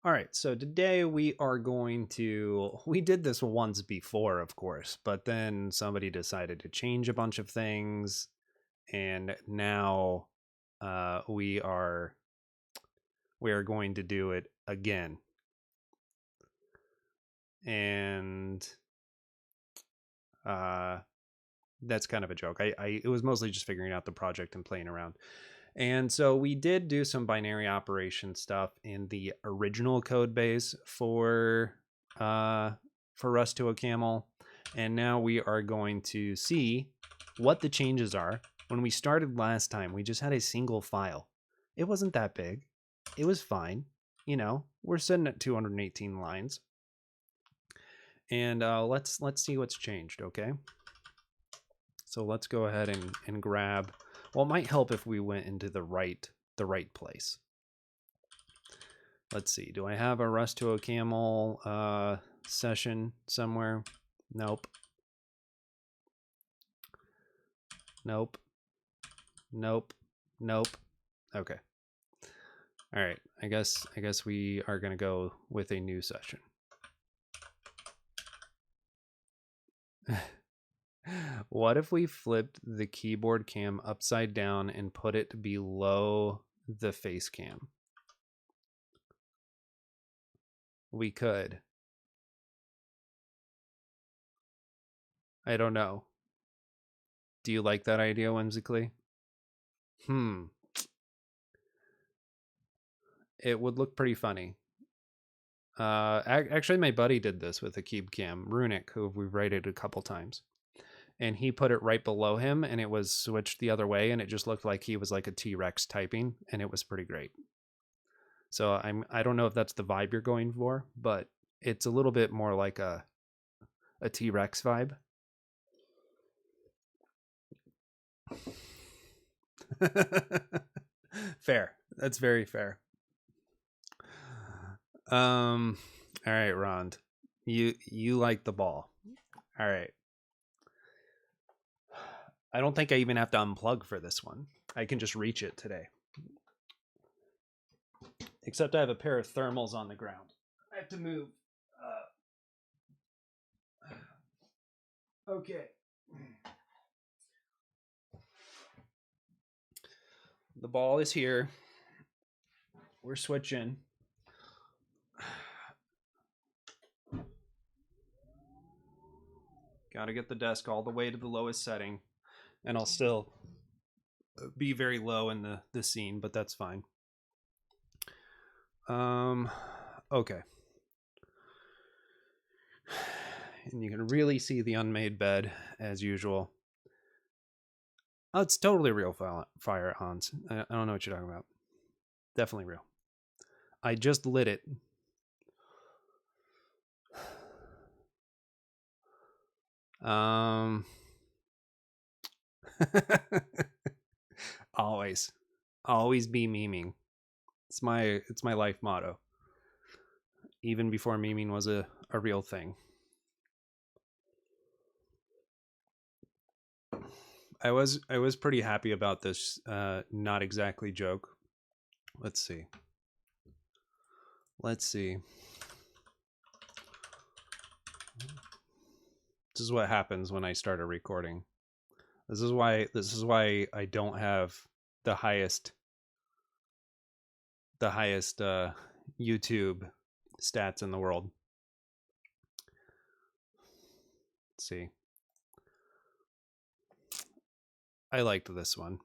All right, so today we are going to, we did this once before, of course, but then somebody decided to change a bunch of things, and now we are going to do it again. And that's kind of a joke. It was mostly just figuring out the project and playing around. And so we did do some binary operation stuff in the original code base for Rust to OCaml. And now we are going to see what the changes are. When we started last time, we just had a single file. It wasn't that big. It was fine. You know, we're sitting at 218 lines. And let's see what's changed, okay? So let's go ahead and grab. Well, it might help if we went into the right place. Let's see. Do I have a Rust to OCaml session somewhere? Nope. Nope. Nope. Nope. Okay. All right. I guess we are going to go with a new session. What if we flipped the keyboard cam upside down and put it below the face cam? We could. I don't know. Do you like that idea, whimsically? It would look pretty funny. Actually, my buddy did this with a cube cam, Runic, who we've rated a couple times. And he put it right below him, and it was switched the other way, and it just looked like he was like a T-Rex typing, and it was pretty great. So I don't know if that's the vibe you're going for, but it's a little bit more like a T-Rex vibe. Fair. That's very fair. All right, Rond. You like the ball. All right. I don't think I even have to unplug for this one. I can just reach it today. Except I have a pair of thermals on the ground. I have to move. Okay. The ball is here. We're switching. Got to get the desk all the way to the lowest setting. And I'll still be very low in the scene, but that's fine. Okay. And you can really see the unmade bed as usual. Oh, it's totally real fire, Hans. I don't know what you're talking about. Definitely real. I just lit it. Always be memeing. It's my life motto. Even before memeing was a real thing. I was pretty happy about this not exactly joke. Let's see. This is what happens when I start a recording. This is why I don't have the highest YouTube stats in the world. Let's see. I liked this one.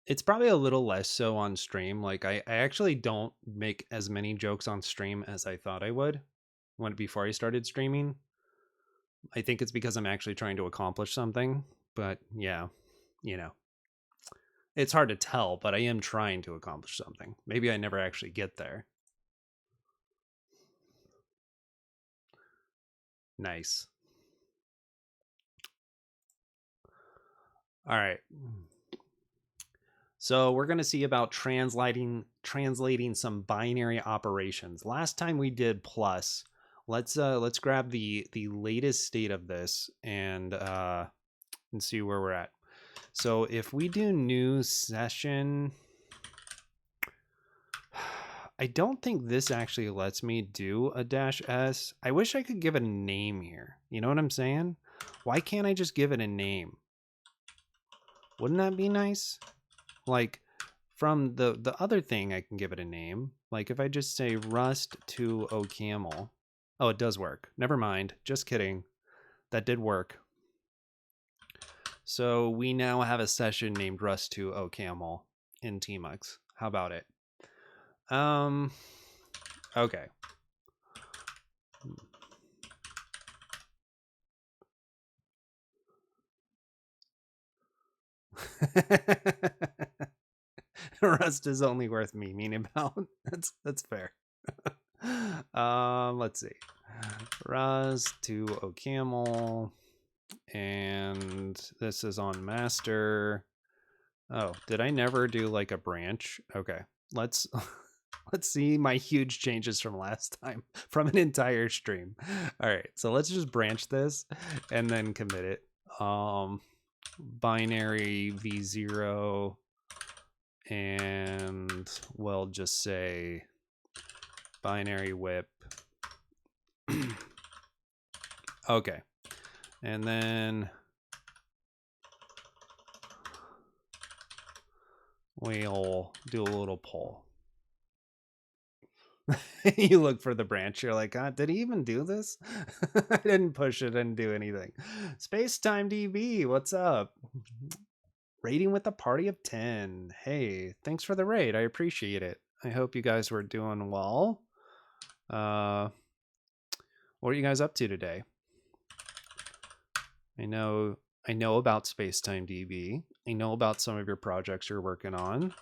It's probably a little less so on stream. Like I actually don't make as many jokes on stream as I thought I would before I started streaming. I think it's because I'm actually trying to accomplish something, but yeah, you know. It's hard to tell, but I am trying to accomplish something. Maybe I never actually get there. Nice. All right. So we're going to see about translating some binary operations. Last time we did plus. Let's grab the latest state of this and see where we're at. So if we do new session, I don't think this actually lets me do a -s. I wish I could give it a name here. You know what I'm saying? Why can't I just give it a name? Wouldn't that be nice? Like, from the other thing, I can give it a name. Like, if I just say Rust to OCaml. Oh, it does work. Never mind. Just kidding. That did work. So we now have a session named Rust to OCaml in Tmux. How about it? Okay. Rust is only worth memeing about. That's fair. Let's see. Rust to OCaml, and this is on master. Oh, did I never do like a branch? Okay, let's see my huge changes from last time from an entire stream. All right, so let's just branch this and then commit it. Binary v0, and we'll just say binary whip. Okay, and then we'll do a little poll. You look for the branch, you're like, did he even do this? I didn't push it, didn't do anything. Spacetime DB, what's up? Raiding with a party of 10. Hey, thanks for the raid. I appreciate it. I hope you guys were doing well. What are you guys up to today? I know about Spacetime DB. I know about some of your projects you're working on.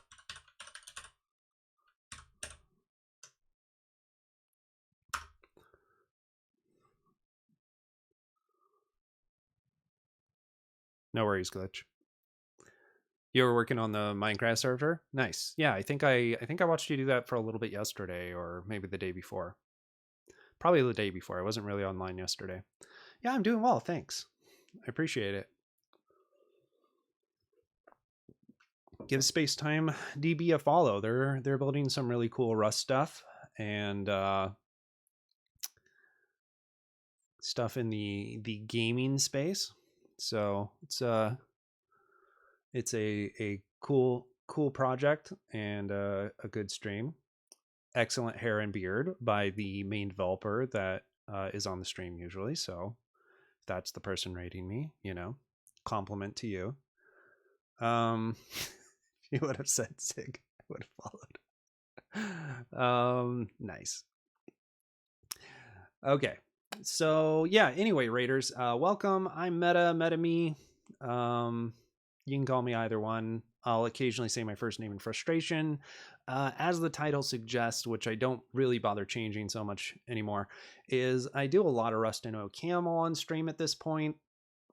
No worries, Glitch. You were working on the Minecraft server? Nice. Yeah, I think I watched you do that for a little bit yesterday, or maybe the day before. Probably the day before. I wasn't really online yesterday. Yeah, I'm doing well, thanks. I appreciate it. Give Spacetime DB a follow. They're building some really cool Rust stuff, and stuff in the gaming space. So it's a cool project and a good stream. Excellent hair and beard by the main developer that is on the stream usually. So if that's the person rating me, you know, compliment to you. You would have said Sig, I would have followed. Nice. Okay. So yeah, anyway, Raiders, welcome. I'm Meta Me. You can call me either one. I'll occasionally say my first name in frustration. As the title suggests, which I don't really bother changing so much anymore, is I do a lot of Rust and OCaml on stream at this point.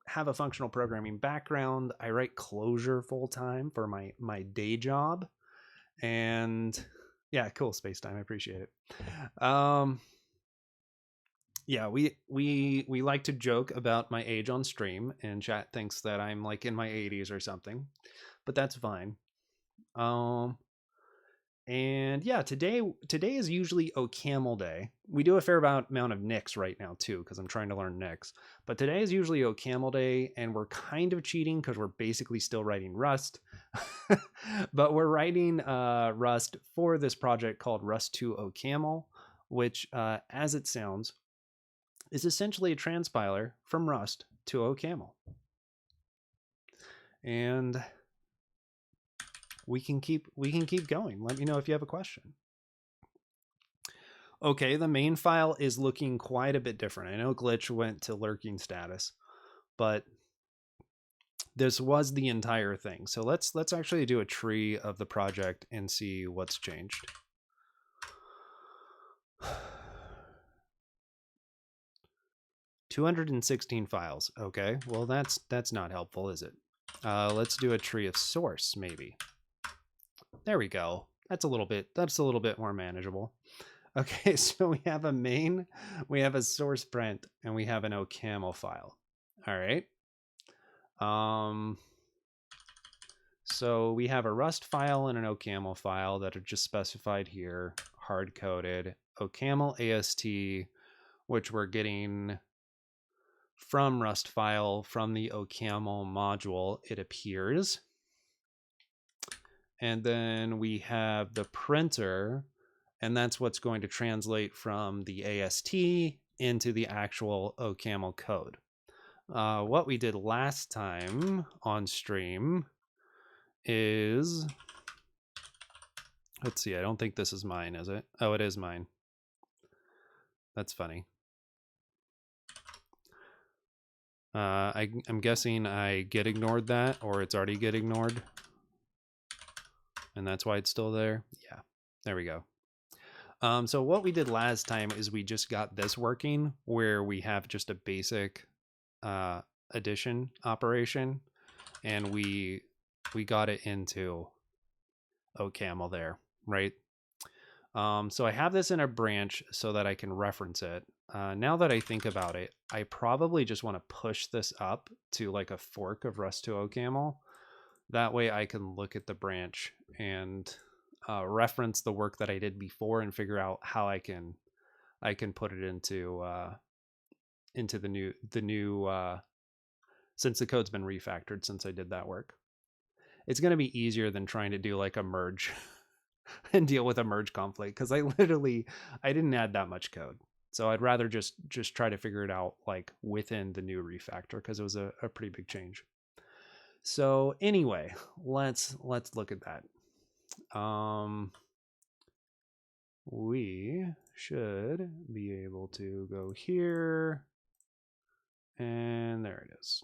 Have a functional programming background. I write Clojure full time for my day job. And yeah, cool, Spacetime. I appreciate it. Yeah, we like to joke about my age on stream, and chat thinks that I'm like in my 80s or something, but that's fine. And yeah, today is usually OCaml day. We do a fair amount of Nix right now too, because I'm trying to learn Nix. But today is usually OCaml day, and we're kind of cheating because we're basically still writing Rust. But we're writing Rust for this project called Rust to OCaml, which, as it sounds, is essentially a transpiler from Rust to OCaml. And we can keep going. Let me know if you have a question. Okay, the main file is looking quite a bit different. I know Glitch went to lurking status, but this was the entire thing. So let's actually do a tree of the project and see what's changed. 216 files. Okay, well that's not helpful, is it? Let's do a tree of source, maybe. There we go. That's a little bit more manageable. Okay, so we have a main, we have a source print, and we have an OCaml file. All right. So we have a Rust file and an OCaml file that are just specified here. hard-coded OCaml AST, which we're getting from Rust file from the OCaml module, it appears. And then we have the printer, and that's what's going to translate from the AST into the actual OCaml code. What we did last time on stream is, let's see, I don't think this is mine, is it? Oh, it is mine. That's funny. I'm guessing I get ignored that, or it's already get ignored. And that's why it's still there. Yeah, there we go. So what we did last time is we just got this working where we have just a basic addition operation, and we got it into OCaml there, right? So I have this in a branch so that I can reference it. Now that I think about it, I probably just want to push this up to like a fork of Rust to OCaml. That way I can look at the branch and reference the work that I did before and figure out how I can put it into the new since the code's been refactored since I did that work. It's going to be easier than trying to do like a merge and deal with a merge conflict, because I didn't add that much code. So I'd rather just try to figure it out like within the new refactor, because it was a pretty big change. So anyway, let's look at that. We should be able to go here, and there it is.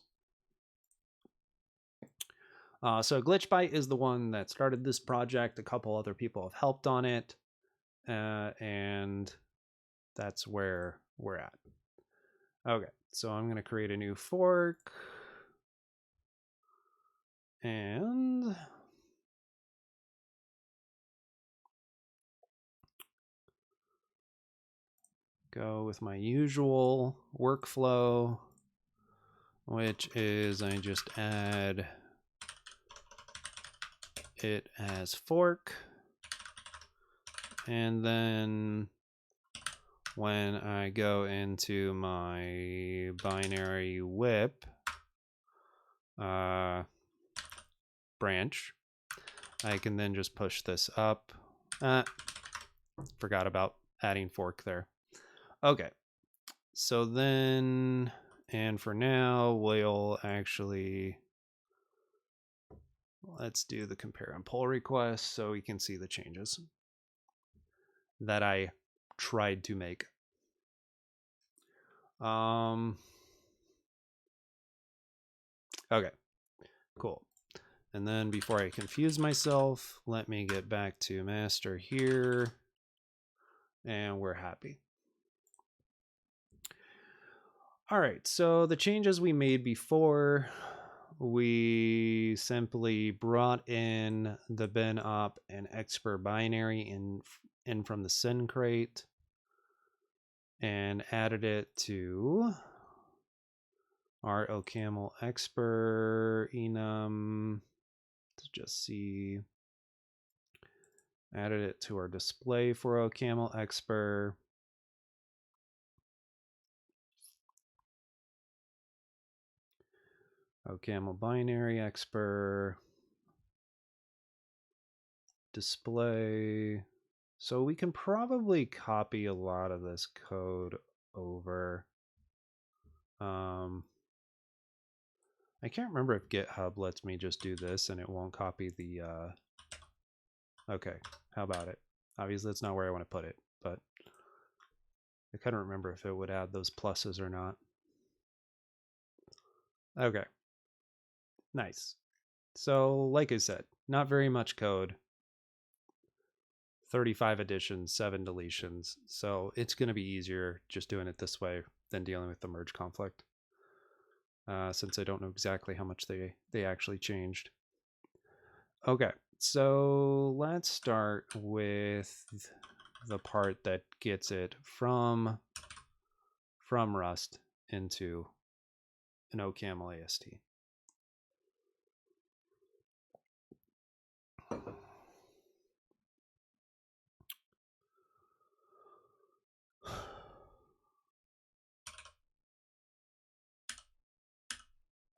So GlitchBite is the one that started this project. A couple other people have helped on it, and that's where we're at. Okay, so I'm going to create a new fork, and go with my usual workflow, which is I just add it as fork, and then when I go into my binary whip branch, I can then just push this up. Forgot about adding fork there. Okay, so then, and for now, we'll actually, let's do the compare and pull request so we can see the changes that I tried to make. Okay, cool. And then before I confuse myself, let me get back to master here, and we're happy. All right, so the changes we made before, we simply brought in the bin op and expr binary in from the syn crate and added it to our OCaml expr enum to just see. Added it to our display for OCaml expr. OCaml binary expr display. So we can probably copy a lot of this code over. I can't remember if GitHub lets me just do this and it won't copy the okay, how about it? Obviously that's not where I want to put it, but I couldn't remember if it would add those pluses or not. Okay, nice. So like I said, not very much code. 35 additions, 7 deletions. So it's going to be easier just doing it this way than dealing with the merge conflict. Since I don't know exactly how much they actually changed. Okay, so let's start with the part that gets it from Rust into an OCaml AST.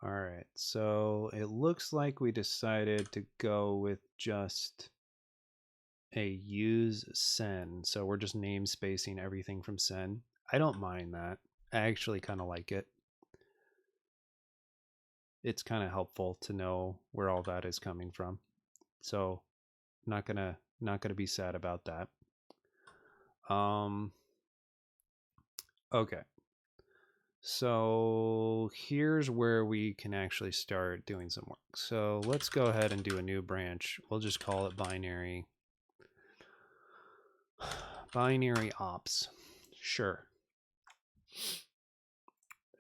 All right, so it looks like we decided to go with just a use sen. So we're just namespacing everything from sen. I don't mind that. I actually kind of like it. It's kind of helpful to know where all that is coming from. So not gonna be sad about that. Okay. So here's where we can actually start doing some work. So let's go ahead and do a new branch. We'll just call it binary. Binary ops. Sure.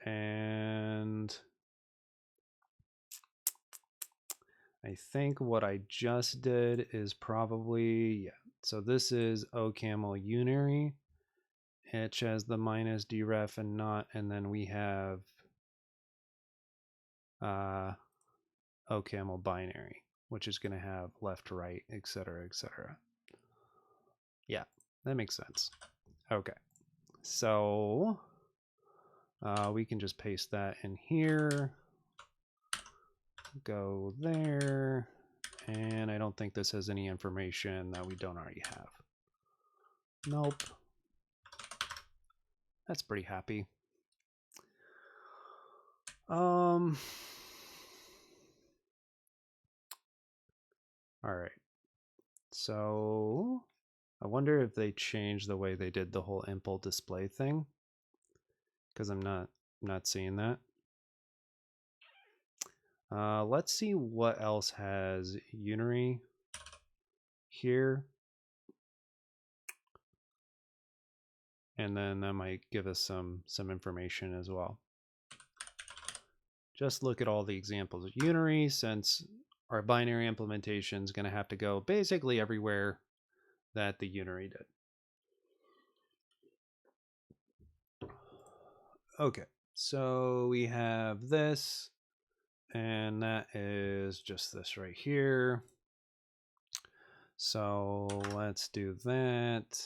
And I think what I just did is probably, yeah. So this is OCaml unary. It has the minus deref and not, and then we have OCaml binary, which is going to have left, right, etc., etc. Yeah, that makes sense. Okay, so we can just paste that in here. Go there. And I don't think this has any information that we don't already have. Nope. That's pretty happy. All right. So I wonder if they changed the way they did the whole impl display thing, because I'm not seeing that. Let's see what else has unary here. And then that might give us some information as well. Just look at all the examples of unary, since our binary implementation is going to have to go basically everywhere that the unary did. Okay, so we have this, and that is just this right here. So let's do that.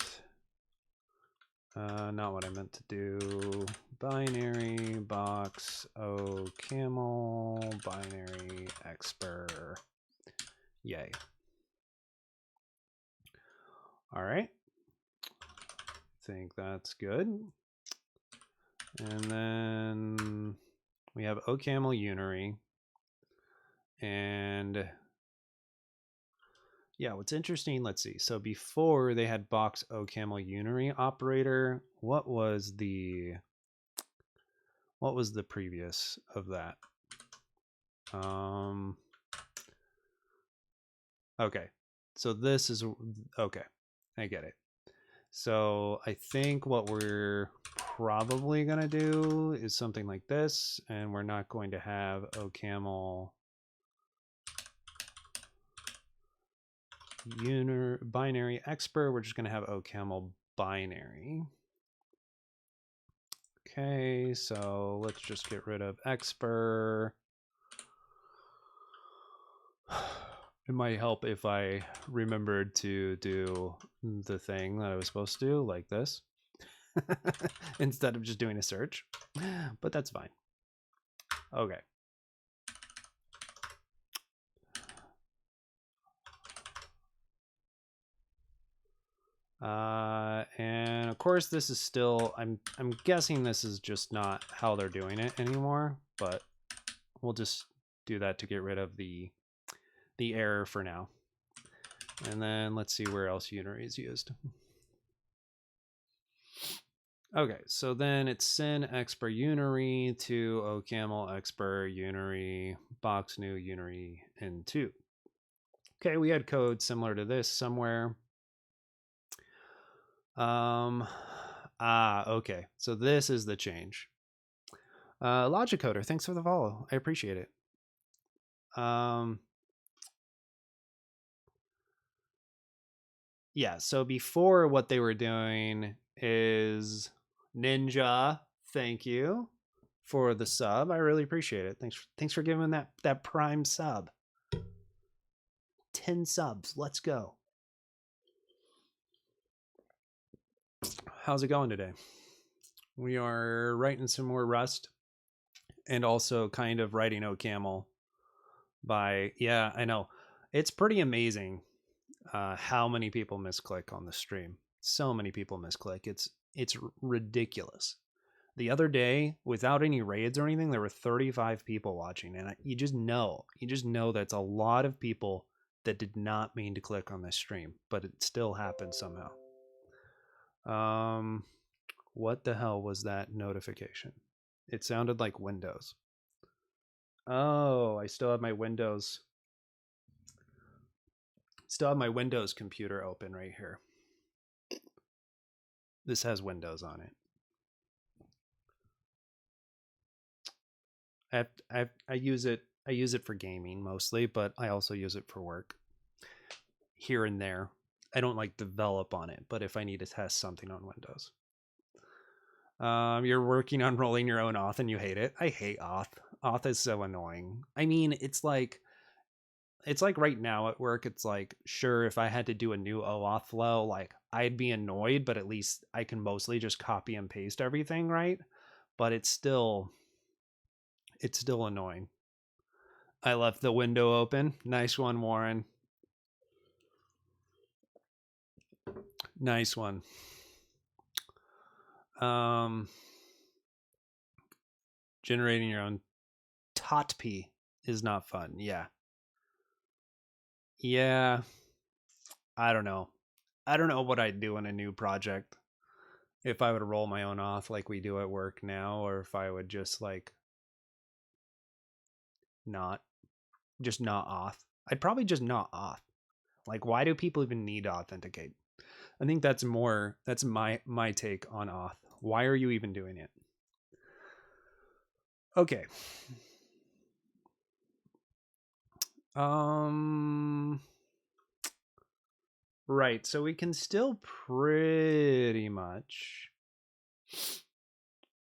Not what I meant to do. Binary box OCaml binary expr. Yay. All right. I think that's good. And then we have OCaml unary. And yeah, what's interesting, let's see. So before they had box OCaml unary operator, what was the previous of that? Okay. So this is okay. I get it. So I think what we're probably going to do is something like this, and we're not going to have OCaml binary expr. We're just going to have OCaml binary. Okay, so let's just get rid of expr. It might help if I remembered to do the thing that I was supposed to do, like this, instead of just doing a search, but that's fine. Okay. And of course this is still, I'm guessing this is just not how they're doing it anymore, but we'll just do that to get rid of the error for now. And then let's see where else unary is used. Okay, so then it's sen expr unary to OCaml expr unary box new unary in2. Okay, we had code similar to this somewhere. Okay, so this is the change. Logic Coder, thanks for the follow. I appreciate it. Yeah, so before what they were doing is Ninja, thank you for the sub. I really appreciate it. Thanks for giving that prime sub. 10 subs. Let's go. How's it going today? We are writing some more Rust, and also kind of writing OCaml by, yeah, I know. It's pretty amazing how many people misclick on the stream. So many people misclick. It's ridiculous. The other day, without any raids or anything, there were 35 people watching, and you just know that's a lot of people that did not mean to click on this stream, but it still happened somehow. What the hell was that notification? It sounded like Windows. Oh, I still have my Windows. Still have my Windows computer open right here. This has Windows on it. I use it for gaming mostly, but I also use it for work here and there. I don't like develop on it, but if I need to test something on Windows. You're working on rolling your own auth and you hate it. I hate auth. Auth is so annoying. I mean, it's like right now at work, it's like, sure, if I had to do a new OAuth flow, like I'd be annoyed, but at least I can mostly just copy and paste everything, right? But it's still annoying. I left the window open. Nice one, Warren. Nice one. Generating your own TOTP is not fun. Yeah. I don't know what I'd do in a new project, if I would roll my own auth like we do at work now, or if I would just like not auth. I'd probably just not auth. Like, why do people even need to authenticate? I think that's my take on auth. Why are you even doing it? Okay. Right, so we can still pretty much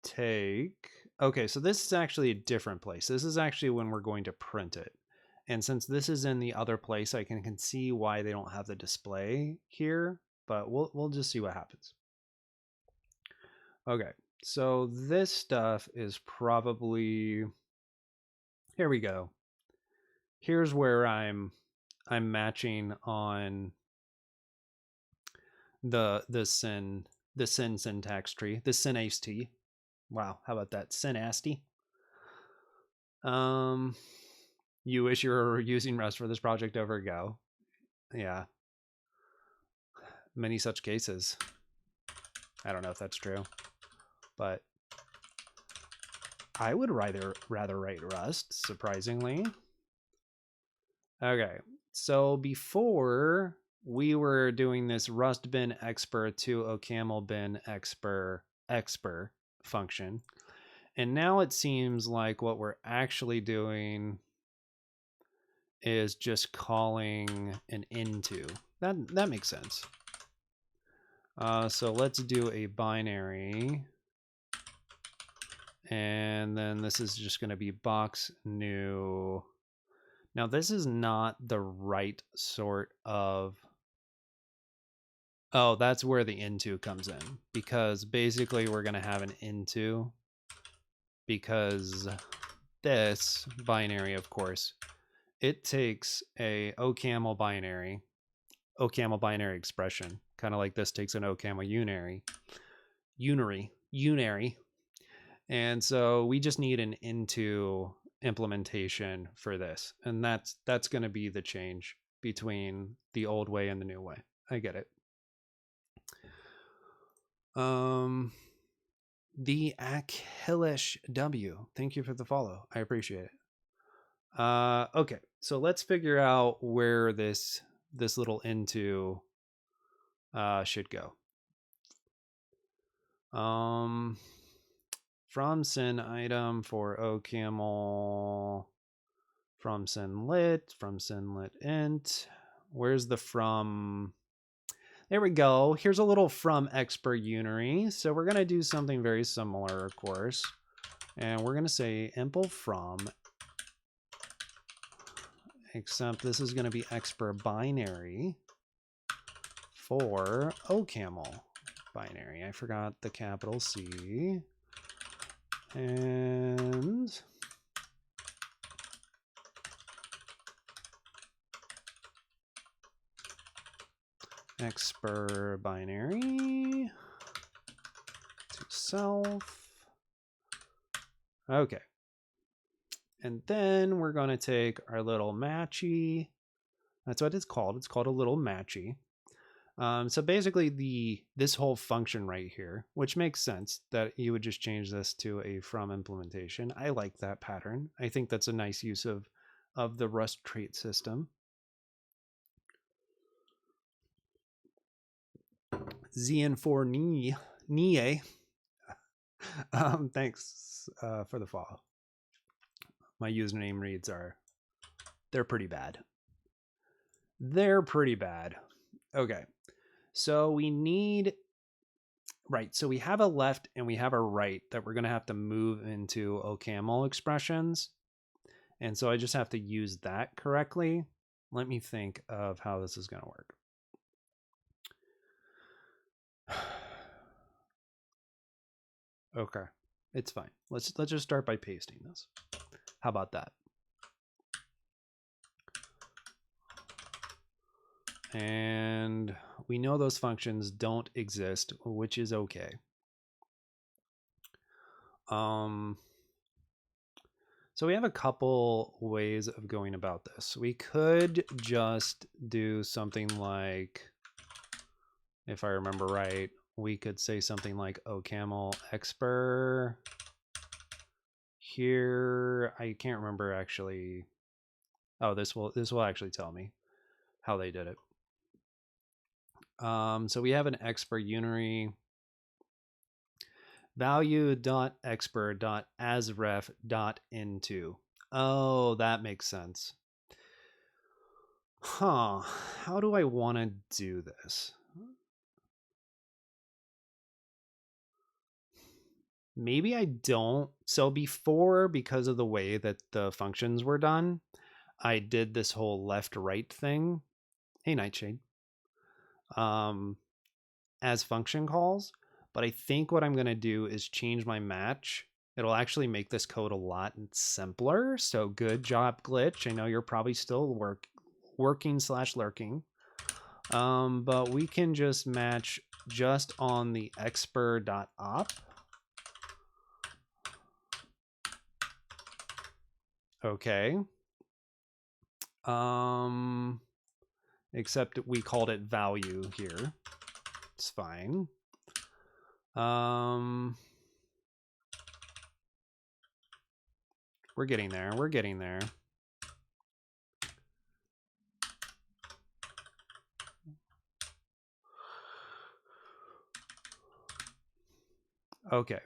take... Okay, so this is actually a different place. This is actually when we're going to print it. And since this is in the other place, I can see why they don't have the display here, but we'll just see what happens. Okay, so this stuff is probably... Here we go. Here's where I'm matching on the sin syntax tree, the synast. Wow, how about that? Synast. You wish you were using Rust for this project over Go. Yeah. Many such cases. I don't know if that's true, but I would rather write Rust, surprisingly. Okay, so before we were doing this Rust bin expr to OCaml bin expr function, and now it seems like what we're actually doing is just calling an into. That makes sense. So let's do a binary, and then this is just going to be box new. Now this is not the right sort of... Oh, that's where the into comes in, because basically we're going to have an into, because this binary, of course, it takes a OCaml binary expression, kind of like this takes an OCaml unary, and so we just need an into implementation for this, and that's going to be the change between the old way and the new way. I get it. The Achilles W, thank you for the follow. I appreciate it. Okay, so let's figure out where this little into should go. From syn item for OCaml, from syn lit int. Where's the from? There we go. Here's a little from expr unary. So we're going to do something very similar, of course. And we're going to say impl from, except this is going to be expr binary for OCaml binary. I forgot the capital C. and expr binary to self. Okay. And then we're going to take our little matchy. That's what it's called. It's called a little matchy. So basically this whole function right here, which makes sense that you would just change this to a from implementation. I like that pattern. I think that's a nice use of the Rust trait system. ZN4 Nie. Thanks for the follow. My username reads they're pretty bad. They're pretty bad. Okay. So we need, right, so we have a left and we have a right that we're going to have to move into OCaml expressions. And so I just have to use that correctly. Let me think of how this is going to work. Okay, it's fine. Let's just start by pasting this. How about that? And we know those functions don't exist, which is okay. So we have a couple ways of going about this. We could just do something like, if I remember right, we could say something like OCaml expr here. I can't remember actually. Oh, this will actually tell me how they did it. So we have an expr unary value.expr.asref.into. Oh, that makes sense. Huh. How do I want to do this? Maybe I don't. So before, because of the way that the functions were done, I did this whole left-right thing. Hey, Nightshade. As function calls. But I think what I'm going to do is change my match. It'll actually make this code a lot simpler. So good job, Glitch. I know you're probably still working/lurking. But we can just match just on the expr.op. Okay. Except we called it value here. It's fine. We're getting there. We're getting there. Okay.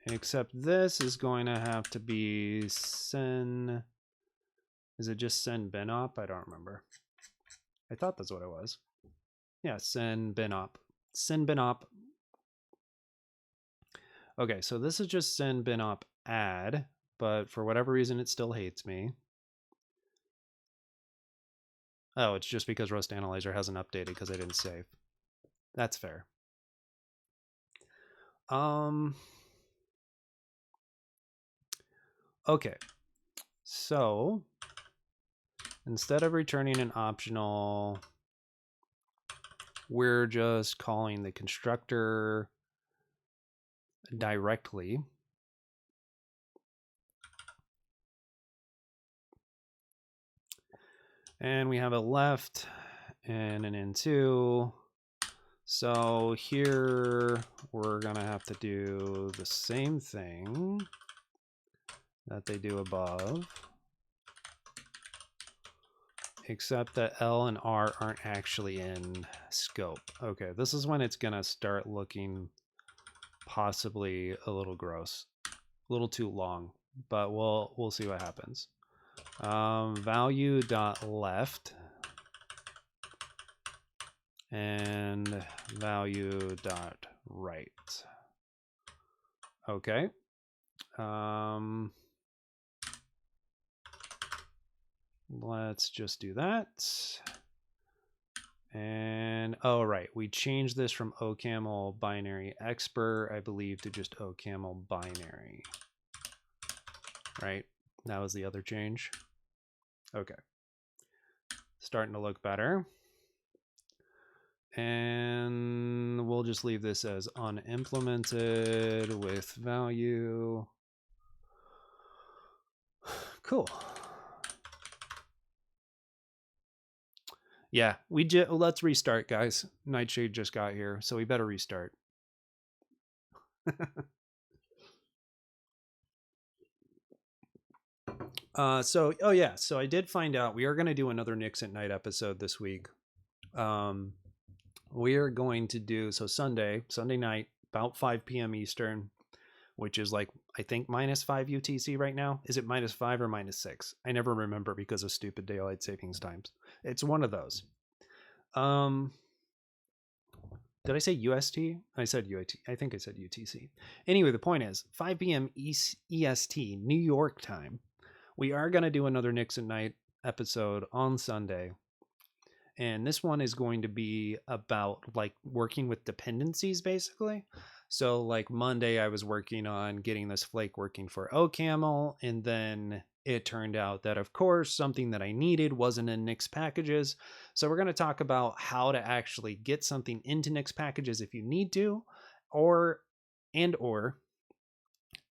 Except this is going to have to be send. Is it just send binop? I don't remember. I thought that's what it was. Yeah, send binop. Send binop. Okay, so this is just send binop add, but for whatever reason it still hates me. Oh, it's just because Rust Analyzer hasn't updated because I didn't save. That's fair. Okay, so instead of returning an optional, we're just calling the constructor directly. And we have a left and an in2. So here we're going to have to do the same thing that they do above, except that L and R aren't actually in scope. Okay, this is when it's going to start looking possibly a little gross, a little too long, but we'll see what happens. Value.left and value.right. Okay. Let's just do that. And oh, right, we changed this from OCaml binary expr, I believe, to just OCaml binary. Right? That was the other change. Okay. Starting to look better. And we'll just leave this as unimplemented with value. Cool. Yeah, let's restart, guys. Nightshade just got here, so we better restart. So I did find out we are going to do another Nix at Night episode this week. We are going to do Sunday night, about 5 p.m. Eastern, which is like I think -5 UTC right now. Is it -5 or -6? I never remember because of stupid daylight savings times. It's one of those. Did I say UST? I said UAT. I think I said UTC. Anyway, the point is 5 p.m. EST, New York time. We are going to do another Nix at Night episode on Sunday. And this one is going to be about like working with dependencies, basically. So like Monday, I was working on getting this flake working for OCaml. And then it turned out that, of course, something that I needed wasn't in Nix packages. So we're going to talk about how to actually get something into Nix packages if you need to, or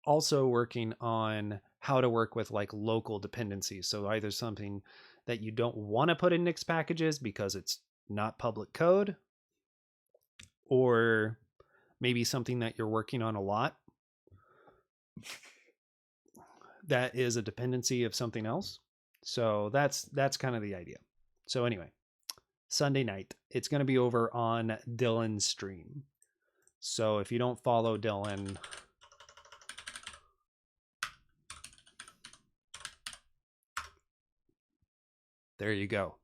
also working on how to work with like local dependencies. So either something that you don't want to put in Nix packages because it's not public code, or maybe something that you're working on a lot that is a dependency of something else. So that's kind of the idea. So anyway, Sunday night, it's going to be over on Dylan's stream. So if you don't follow Dylan, there you go.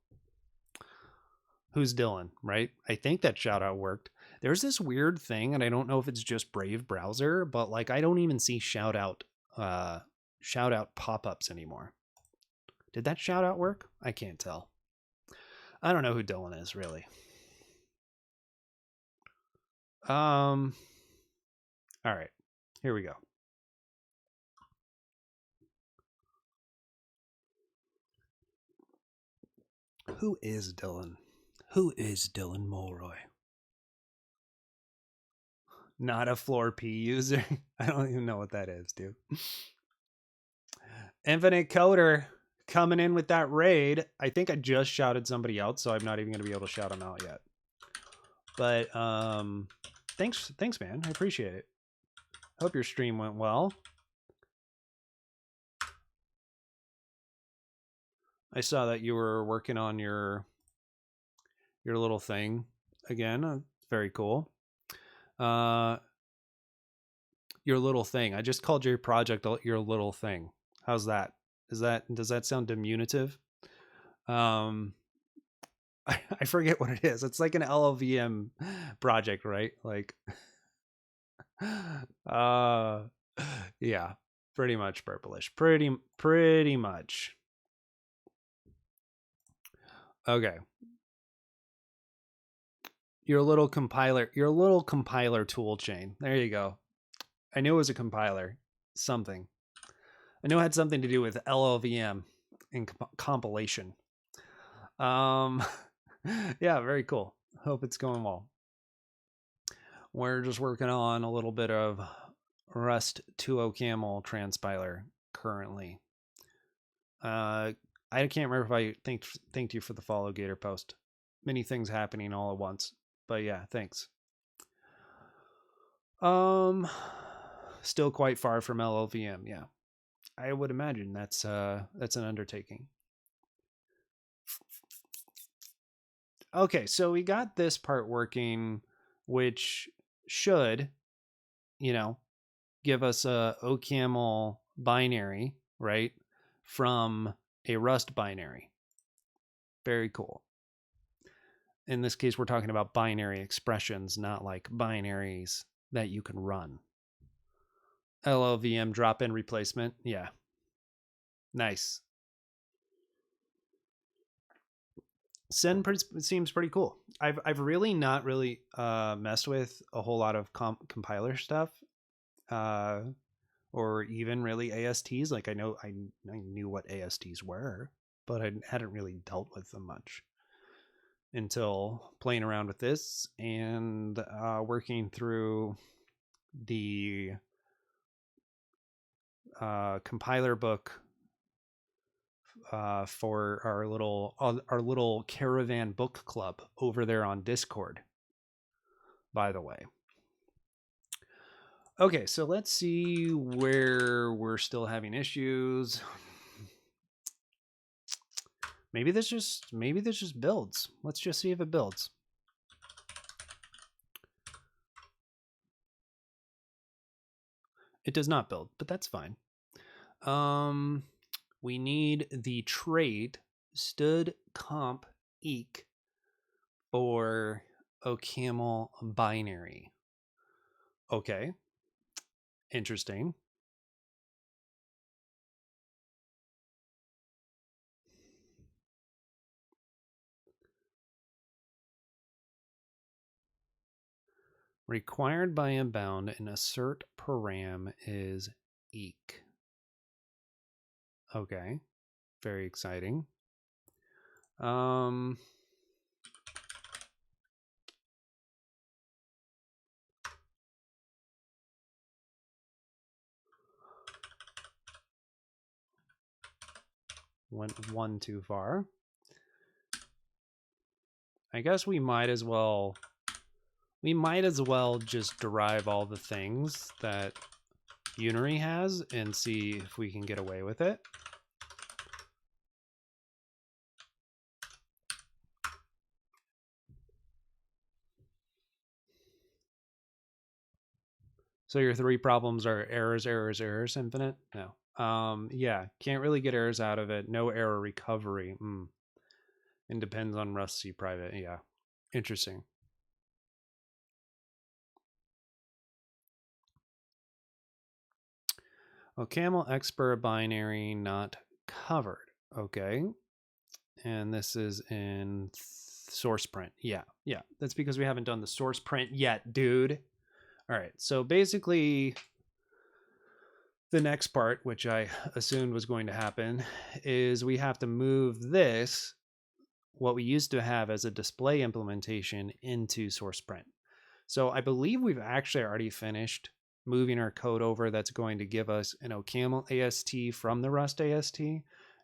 Who's Dylan, right? I think that shout out worked. There's this weird thing, and I don't know if it's just Brave browser, but like I don't even see shout out pop-ups anymore. Did that shout out work? I can't tell. I don't know who Dylan is, really. All right, here we go. Who is Dylan? Who is Dylan Mulroy? Not a floor P user. I don't even know what that is, dude. Infinite Coder coming in with that raid. I think I just shouted somebody out, so I'm not even going to be able to shout them out yet. But thanks, man. I appreciate it. Hope your stream went well. I saw that you were working on your little thing again. Very cool. Your little thing. I just called your project your little thing. How's that? Does that sound diminutive? I forget what it is. It's like an LLVM project, right? Like yeah, pretty much purplish. Pretty much. Okay. Your little compiler tool chain. There you go. I knew it was a compiler. Something. I knew it had something to do with LLVM and compilation. Yeah, very cool. Hope it's going well. We're just working on a little bit of Rust 2.0 OCaml transpiler currently. I can't remember if I thanked you for the follow Gator post. Many things happening all at once. But yeah, thanks. Still quite far from LLVM, yeah. I would imagine that's an undertaking. Okay, so we got this part working, which should, give us a OCaml binary, right, from a Rust binary. Very cool. In this case, we're talking about binary expressions, not like binaries that you can run. LLVM drop-in replacement. Yeah. Nice. seems pretty cool. I've really not really messed with a whole lot of compiler stuff, uh, or even really ASTs. Like I knew what ASTs were, but I hadn't really dealt with them much until playing around with this and working through the compiler book for our little caravan book club over there on Discord, by the way. Okay, so let's see where we're still having issues. Maybe this just builds. Let's just see if it builds. It does not build, but that's fine. We need the trait stud comp eq for OCaml binary. Okay. Interesting. Required by inbound and assert param is eq. Okay. Very exciting. Went one too far. I guess we might as well just derive all the things that Unary has and see if we can get away with it. So your three problems are errors, errors, errors, infinite? No. Yeah, can't really get errors out of it. No error recovery. And depends on Rust C private. Yeah. Interesting. OCaml expert binary not covered. Okay. And this is in source print. Yeah. That's because we haven't done the source print yet, dude. All right. So basically, the next part, which I assumed was going to happen, is we have to move this, what we used to have as a display implementation, into source print. So I believe we've actually already finished moving our code over. That's going to give us an OCaml AST from the Rust AST.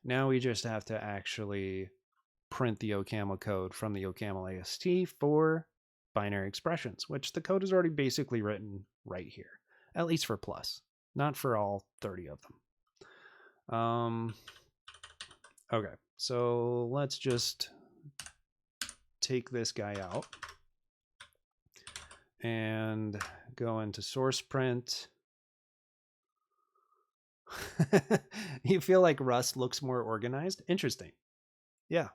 Now we just have to actually print the OCaml code from the OCaml AST for binary expressions, which the code is already basically written right here, at least for plus, not for all 30 of them. Okay, so let's just take this guy out and go into source print. You feel like Rust looks more organized? Interesting. Yeah.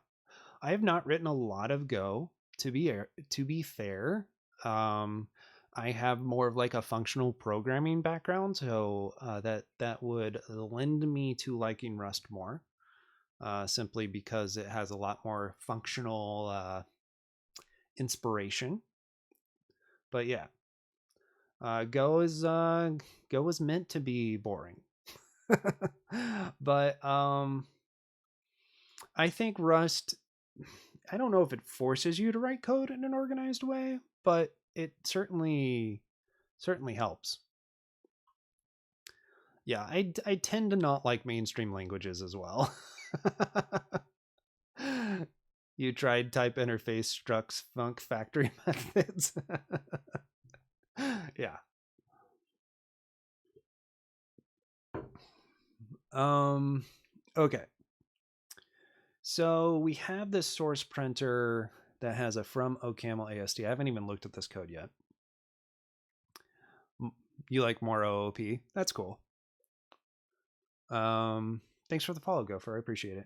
I have not written a lot of Go, to be fair. I have more of like a functional programming background, so that would lend me to liking Rust more, simply because it has a lot more functional inspiration. But yeah, Go is meant to be boring. But I think Rust, I don't know if it forces you to write code in an organized way, but it certainly helps. Yeah, I tend to not like mainstream languages as well. You tried type interface structs func factory methods. Yeah. Okay. So we have this source printer that has a from OCaml AST. I haven't even looked at this code yet. You like more OOP? That's cool. Thanks for the follow, Gopher. I appreciate it.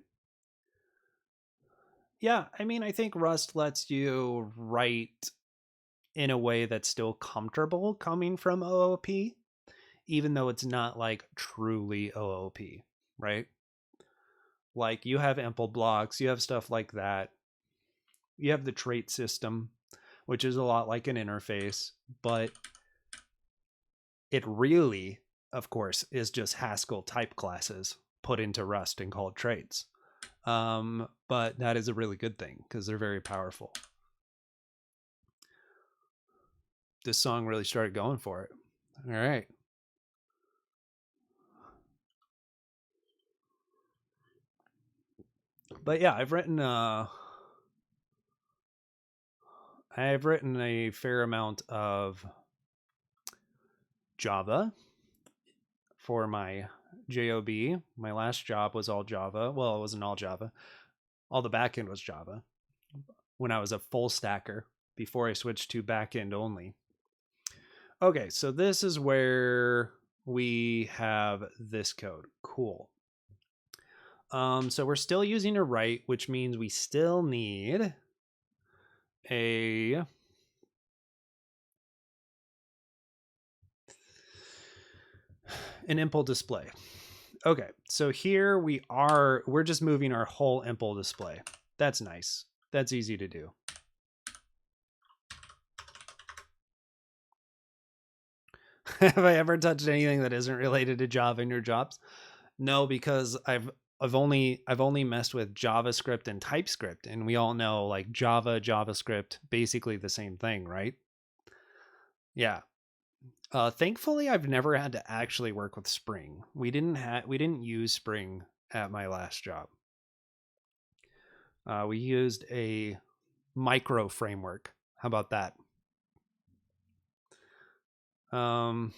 Yeah, I mean, I think Rust lets you write in a way that's still comfortable coming from OOP, even though it's not like truly OOP, right? Like you have ample blocks, you have stuff like that. you have the trait system, which is a lot like an interface, but it really, of course, is just Haskell type classes put into Rust and called traits. But that is a really good thing because they're very powerful. This song really started going for it. All right. But yeah, I've written a fair amount of Java for my job. My last job was all Java. Well, it wasn't all Java. All the backend was Java when I was a full stacker before I switched to backend only. Okay, so this is where we have this code. Cool. So we're still using a write, which means we still need an impl display. Okay, so here we're just moving our whole impl display. That's nice. That's easy to do. Have I ever touched anything that isn't related to Java in your jobs? No, because I've only messed with JavaScript and TypeScript, and we all know like Java, JavaScript, basically the same thing, right? Yeah. Thankfully, I've never had to actually work with Spring. We didn't use Spring at my last job. We used a micro framework. How about that? The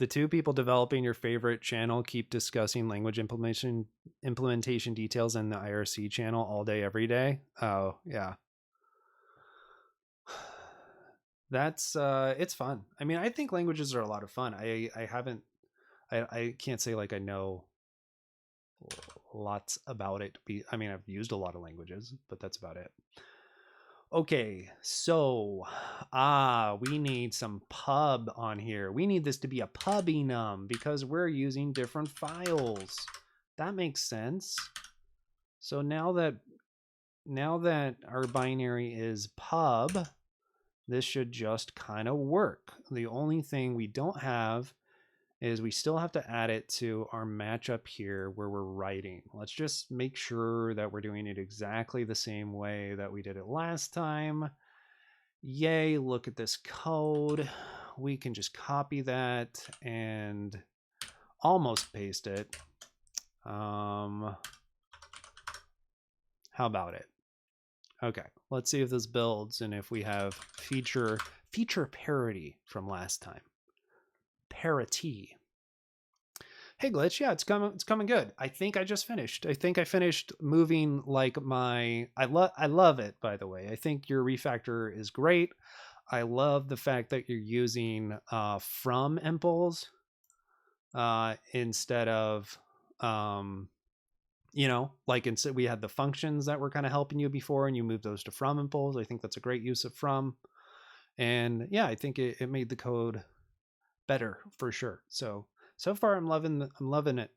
two people developing your favorite channel keep discussing language implementation details in the IRC channel all day, every day. Oh, yeah. That's it's fun. I mean, I think languages are a lot of fun. I can't say like I know lots about it. I mean, I've used a lot of languages, but that's about it. Okay, so we need some pub on here. We need this to be a pubinum because we're using different files. That makes sense. So now that our binary is pub, this should just kind of work. The only thing we don't have is we still have to add it to our matchup here where we're writing. Let's just make sure that we're doing it exactly the same way that we did it last time. Yay, look at this code. We can just copy that and almost paste it. How about it? Okay, let's see if this builds and if we have feature parity from last time. Parity. Hey Glitch, yeah, it's coming good. I think I just finished. I think I finished moving like my I love it, by the way. I think your refactor is great. I love the fact that you're using from impls instead of like instead we had the functions that were kind of helping you before and you moved those to from impls. I think that's a great use of from. And yeah, I think it made the code better for sure. So far I'm loving it,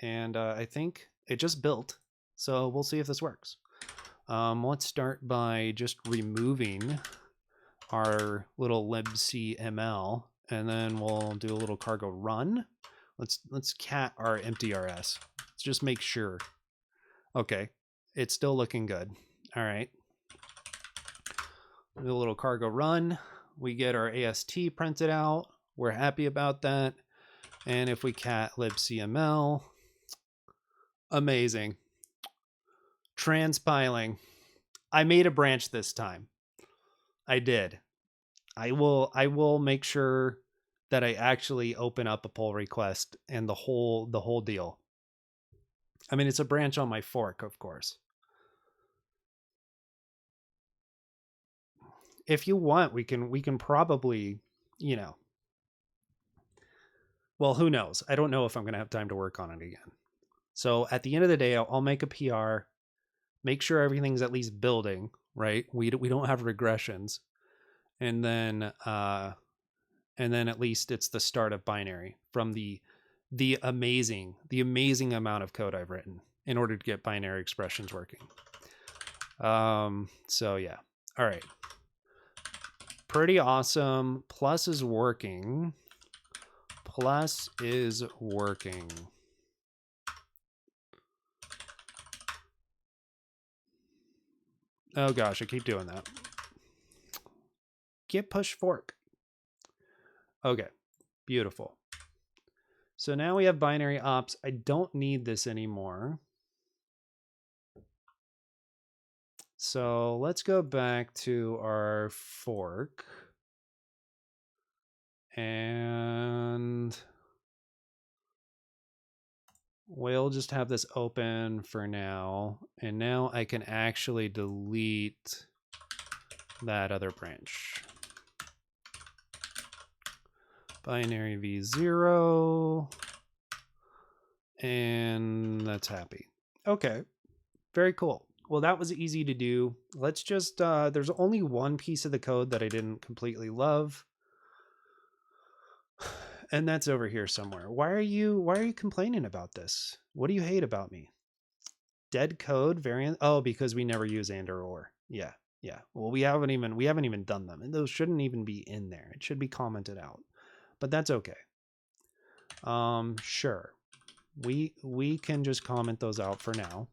and I think it just built, so we'll see if this works. Let's start by just removing our little libcml, and then we'll do a little cargo run. Let's cat our empty rs. Let's just make sure. Okay, it's still looking good. All right, do a little cargo run. We get our AST printed out. We're happy about that. And if we cat libcml, amazing. Transpiling. I made a branch this time. I did. I will make sure that I actually open up a pull request and the whole deal. I mean, it's a branch on my fork, of course. If you want, we can probably, well, who knows? I don't know if I'm going to have time to work on it again. So at the end of the day, I'll make a PR, make sure everything's at least building, right? We don't have regressions. And then at least it's the start of binary from the amazing amount of code I've written in order to get binary expressions working. So yeah. All right. Pretty awesome. Plus is working. Plus is working. Oh gosh, I keep doing that. Git push fork. Okay, beautiful. So now we have binary ops. I don't need this anymore. So let's go back to our fork. And we'll just have this open for now. And now I can actually delete that other branch. Binary v0. And that's happy. Okay, very cool. Well, that was easy to do. Let's just, there's only one piece of the code that I didn't completely love. And that's over here somewhere. Why are you complaining about this? What do you hate about me? Dead code variant. Oh, because we never use and or. Yeah. Yeah. Well, we haven't even done them. And those shouldn't even be in there. It should be commented out. But that's okay. Sure. We can just comment those out for now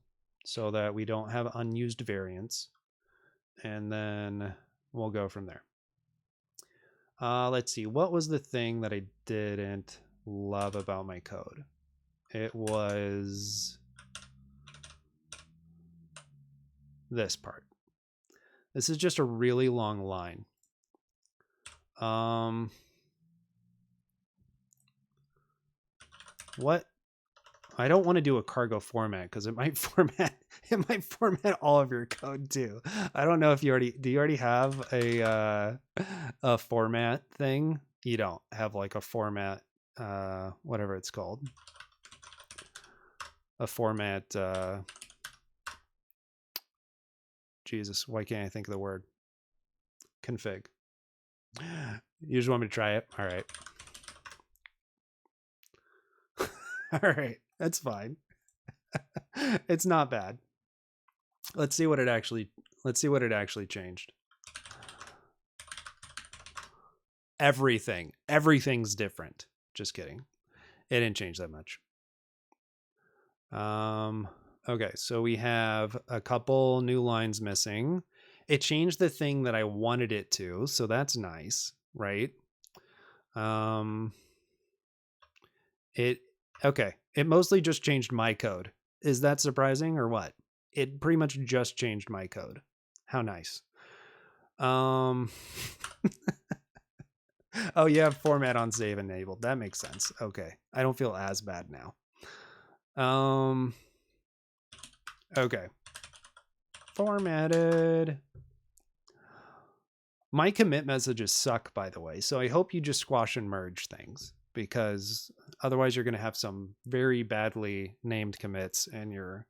so that we don't have unused variants. And then we'll go from there. Let's see. What was the thing that I didn't love about my code? It was this part. This is just a really long line. What? I don't want to do a cargo format because it might format all of your code too. I don't know if you already have a format thing. You don't have like a format whatever it's called. A format Jesus, why can't I think of the word? Config. You just want me to try it? All right. All right. That's fine. It's not bad. Let's see what it actually changed. Everything's different. Just kidding. It didn't change that much. Okay, so we have a couple new lines missing. It changed the thing that I wanted it to, so that's nice, right? It mostly just changed my code. Is that surprising or what? It pretty much just changed my code. How nice. Oh, you have format on save enabled. That makes sense. Okay. I don't feel as bad now. Okay. Formatted. My commit messages suck, by the way. So I hope you just squash and merge things, because otherwise you're going to have some very badly named commits in your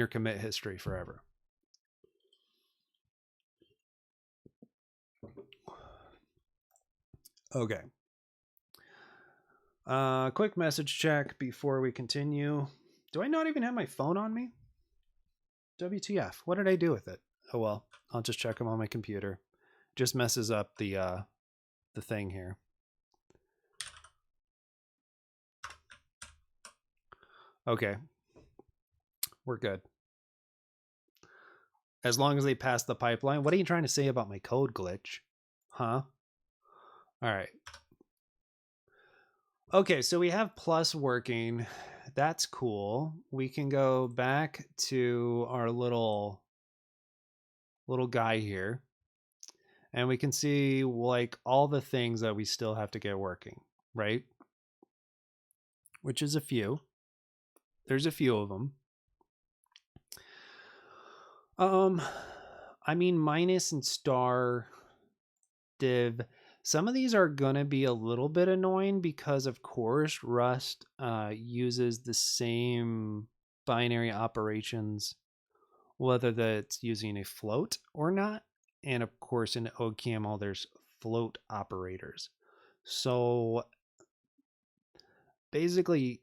commit history forever. Okay. Quick message check before we continue. Do I not even have my phone on me? WTF? What did I do with it? Oh well, I'll just check them on my computer. Just messes up the thing here. Okay. We're good. As long as they pass the pipeline. What are you trying to say about my code glitch? Huh? All right. Okay, so we have plus working. That's cool. We can go back to our little guy here. And we can see like all the things that we still have to get working, right? Which is a few. There's a few of them. I mean, minus and star div. Some of these are going to be a little bit annoying because, of course, Rust uses the same binary operations, whether that's using a float or not. And, of course, in OCaml, there's float operators. So, basically,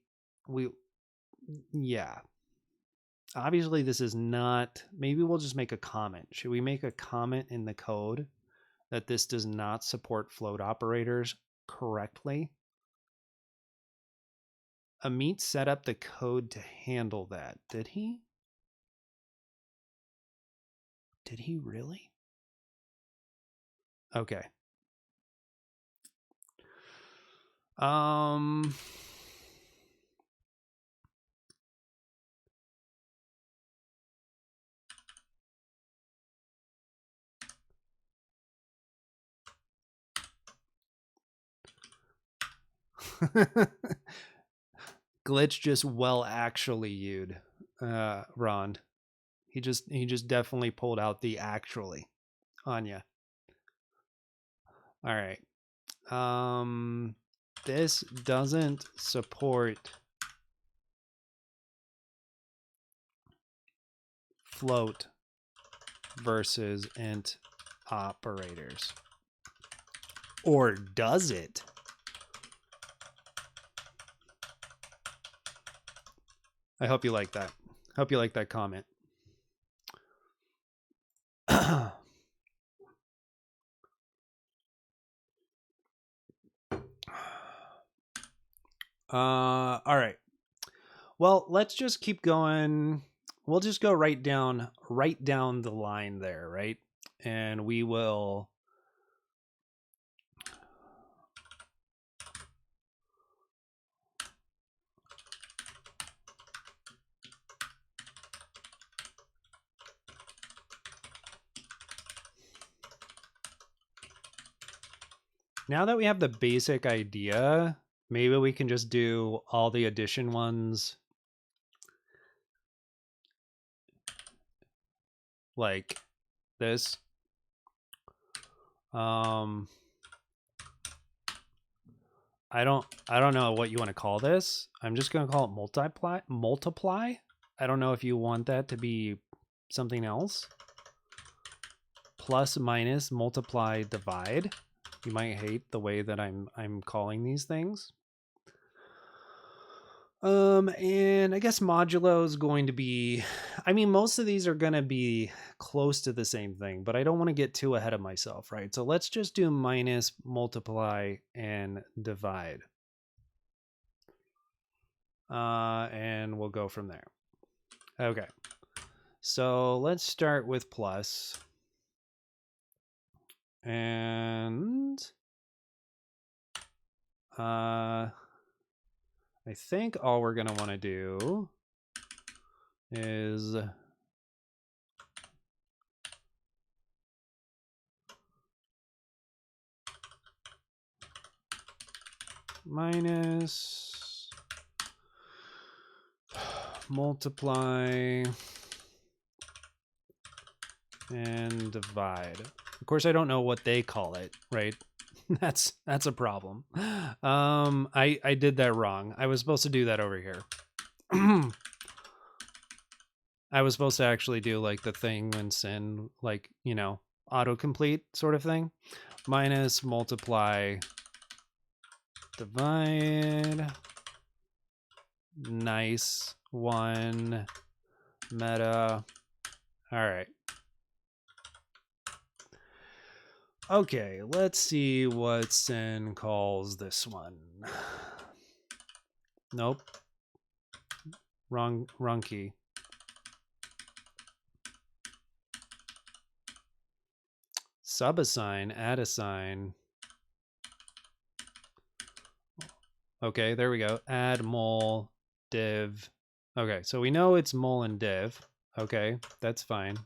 yeah. obviously this is not, maybe we'll just make a comment. Should we make a comment in the code that this does not support float operators correctly? Amit set up the code to handle that. Did he? Did he really? Okay. Glitch just well actually you'd Ron. He just definitely pulled out the actually on you. All right. This doesn't support float versus int operators. Or does it? I hope you like that. Hope you like that comment. All right. Well, let's just keep going. We'll just go right down the line there, right? And we will now that we have the basic idea, maybe we can just do all the addition ones like this. I don't know what you want to call this. I'm just going to call it multiply. I don't know if you want that to be something else. Plus, minus, multiply, divide. You might hate the way that I'm calling these things. And I guess modulo is going to be, I mean, most of these are going to be close to the same thing, but I don't want to get too ahead of myself, right? So let's just do minus, multiply, and divide. And we'll go from there. Okay. So let's start with plus. And I think all we're going to want to do is minus, multiply, and divide. Of course, I don't know what they call it, right? That's a problem. I did that wrong. I was supposed to do that over here. I was supposed to actually do like the thing when sin, like, you know, autocomplete sort of thing. Minus, multiply, divide. Nice one. Meta. All right. Okay, let's see what sin calls this one. Nope. Wrong key. Subassign, add assign. Okay, there we go. Add mul div. Okay, so we know it's mul and div. Okay, that's fine.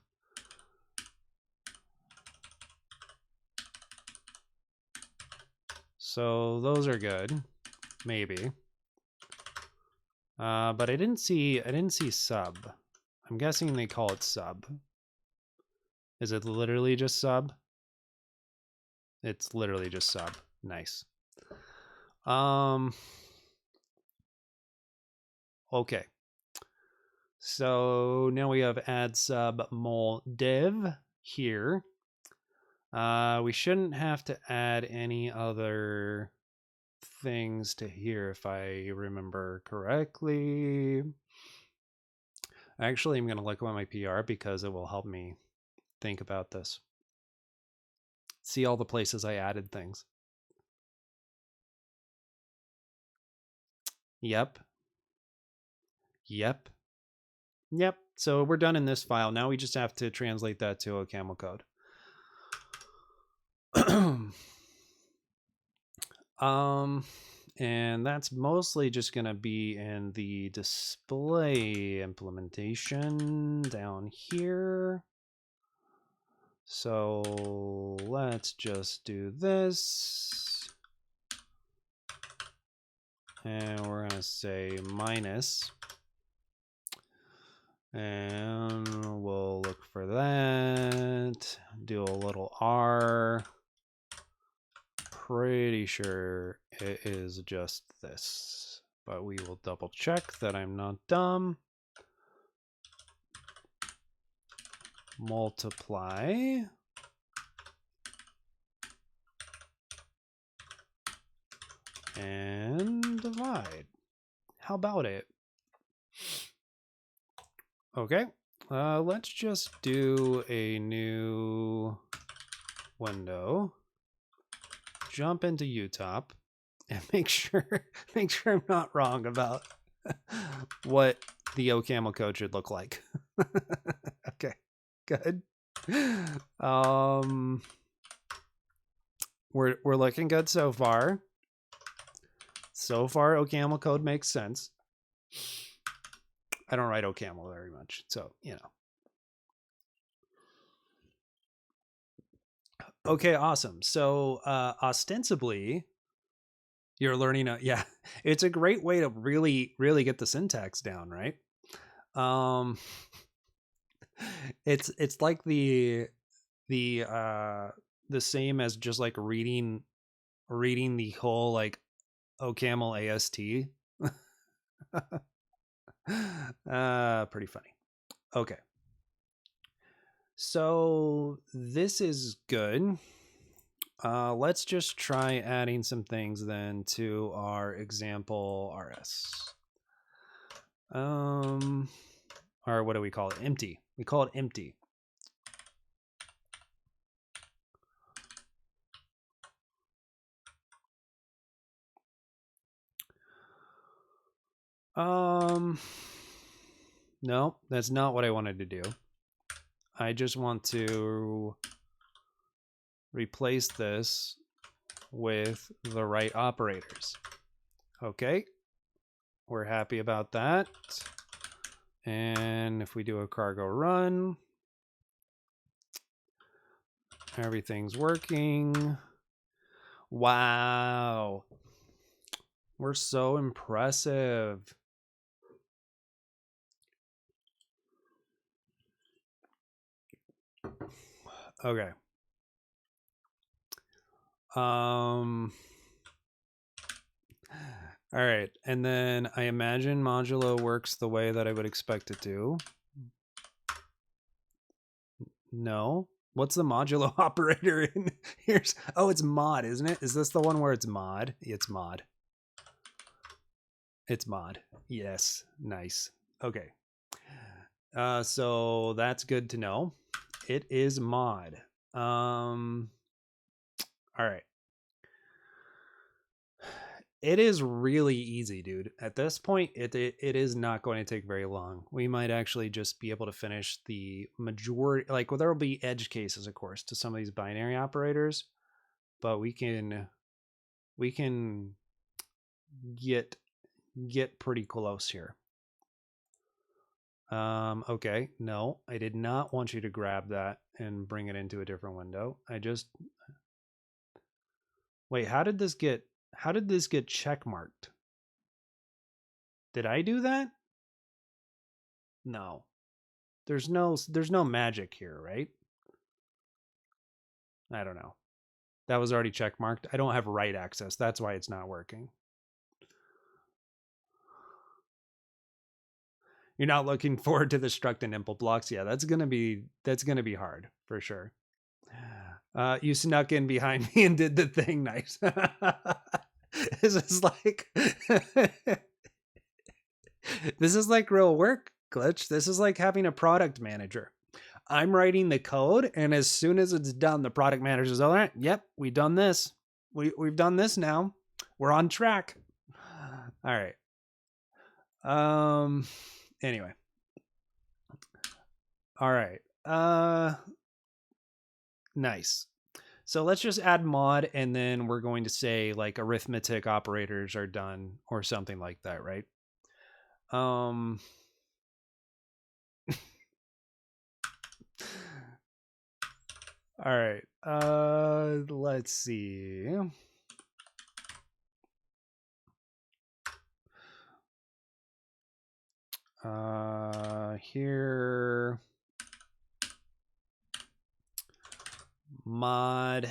So those are good, maybe. But I didn't see sub. I'm guessing they call it sub. Is it literally just sub? It's literally just sub. Nice. Okay. So now we have add sub mul div here. We shouldn't have to add any other things to here if I remember correctly. Actually, I'm going to look at my PR because it will help me think about this. See all the places I added things. Yep. Yep. Yep. So we're done in this file. Now we just have to translate that to OCaml code. And that's mostly just going to be in the display implementation down here. So let's just do this. And we're going to say minus. And we'll look for that. Do a little R. Pretty sure it is just this, but we will double check that I'm not dumb. Multiply. And divide. How about it? Okay, let's just do a new window. Jump into UTOP and make sure I'm not wrong about what the OCaml code should look like. Okay, good. We're looking good so far. So far, OCaml code makes sense. I don't write OCaml very much, so you know. Okay, awesome. So ostensibly, you're learning yeah, it's a great way to really get the syntax down, right? It's like the same as just like reading the whole like OCaml AST. Pretty funny. Okay. So this is good. Let's just try adding some things then to our example RS. Or what do we call it? Empty. We call it empty. No, that's not what I wanted to do. I just want to replace this with the right operators. Okay, we're happy about that. And if we do a cargo run, everything's working. Wow, we're so impressive. Okay. All right, and then I imagine modulo works the way that I would expect it to. No. What's the modulo operator in here's oh, it's mod, isn't it? Is this the one where it's mod? It's mod. It's mod. Yes. Nice. Okay. So that's good to know. It is mod. All right. It is really easy, dude. At this point, it is not going to take very long. We might actually just be able to finish the majority. Like, well, there will be edge cases, of course, to some of these binary operators, but we can get pretty close here. Okay, no, I did not want you to grab that and bring it into a different window. I just wait. How did this get check marked? Did I do that? No. There's no magic here, right? I don't know. That was already check marked. I don't have write access. That's why it's not working. You're not looking forward to the struct and impl blocks. Yeah, that's gonna be hard for sure. You snuck in behind me and did the thing. Nice. This is like this is like real work. glitch. This is like having a product manager. I'm writing the code, and as soon as it's done, the product manager's all right. Yep, we've done this. We've done this now. We're on track. All right. Anyway. All right. Nice. So let's just add mod, and then we're going to say like arithmetic operators are done or something like that, right? All right. Let's see. Here mod.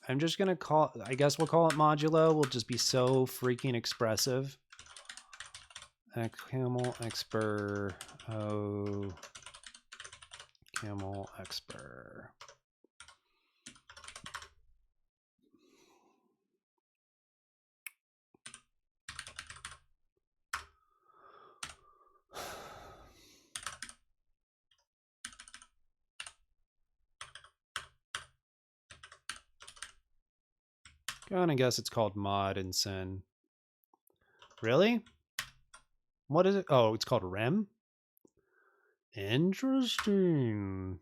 I'm just gonna call, I guess we'll call it modulo. We'll just be so freaking expressive. OCaml expert. OCaml expert. I guess it's called mod and sen. Really? What is it? Oh, it's called rem? Interesting.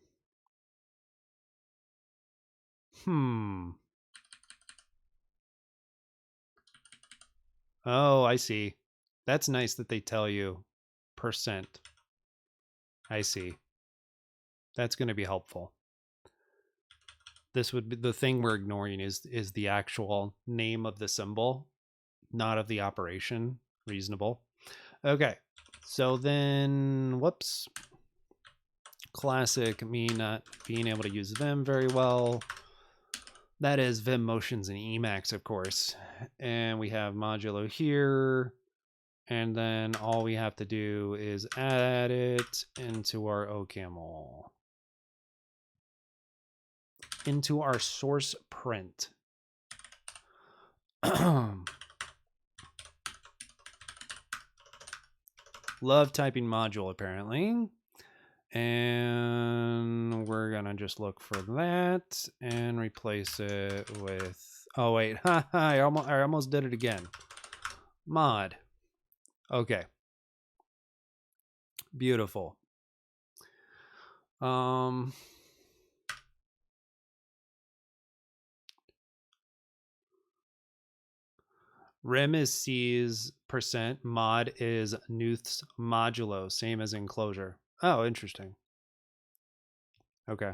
Oh, I see. That's nice that they tell you percent. I see. That's going to be helpful. This would be the thing we're ignoring is the actual name of the symbol, not of the operation. Reasonable. Okay. So then, whoops. Classic, me not being able to use Vim very well. That is Vim motions and Emacs, of course. And we have modulo here. And then all we have to do is add it into our OCaml. Into our source print. Love typing module, apparently. And we're going to just look for that and replace it with... Oh, wait. I almost did it again. Mod. Okay. Beautiful. Rem is C's percent. Mod is Nuth's modulo. Same as enclosure. Oh, interesting. Okay.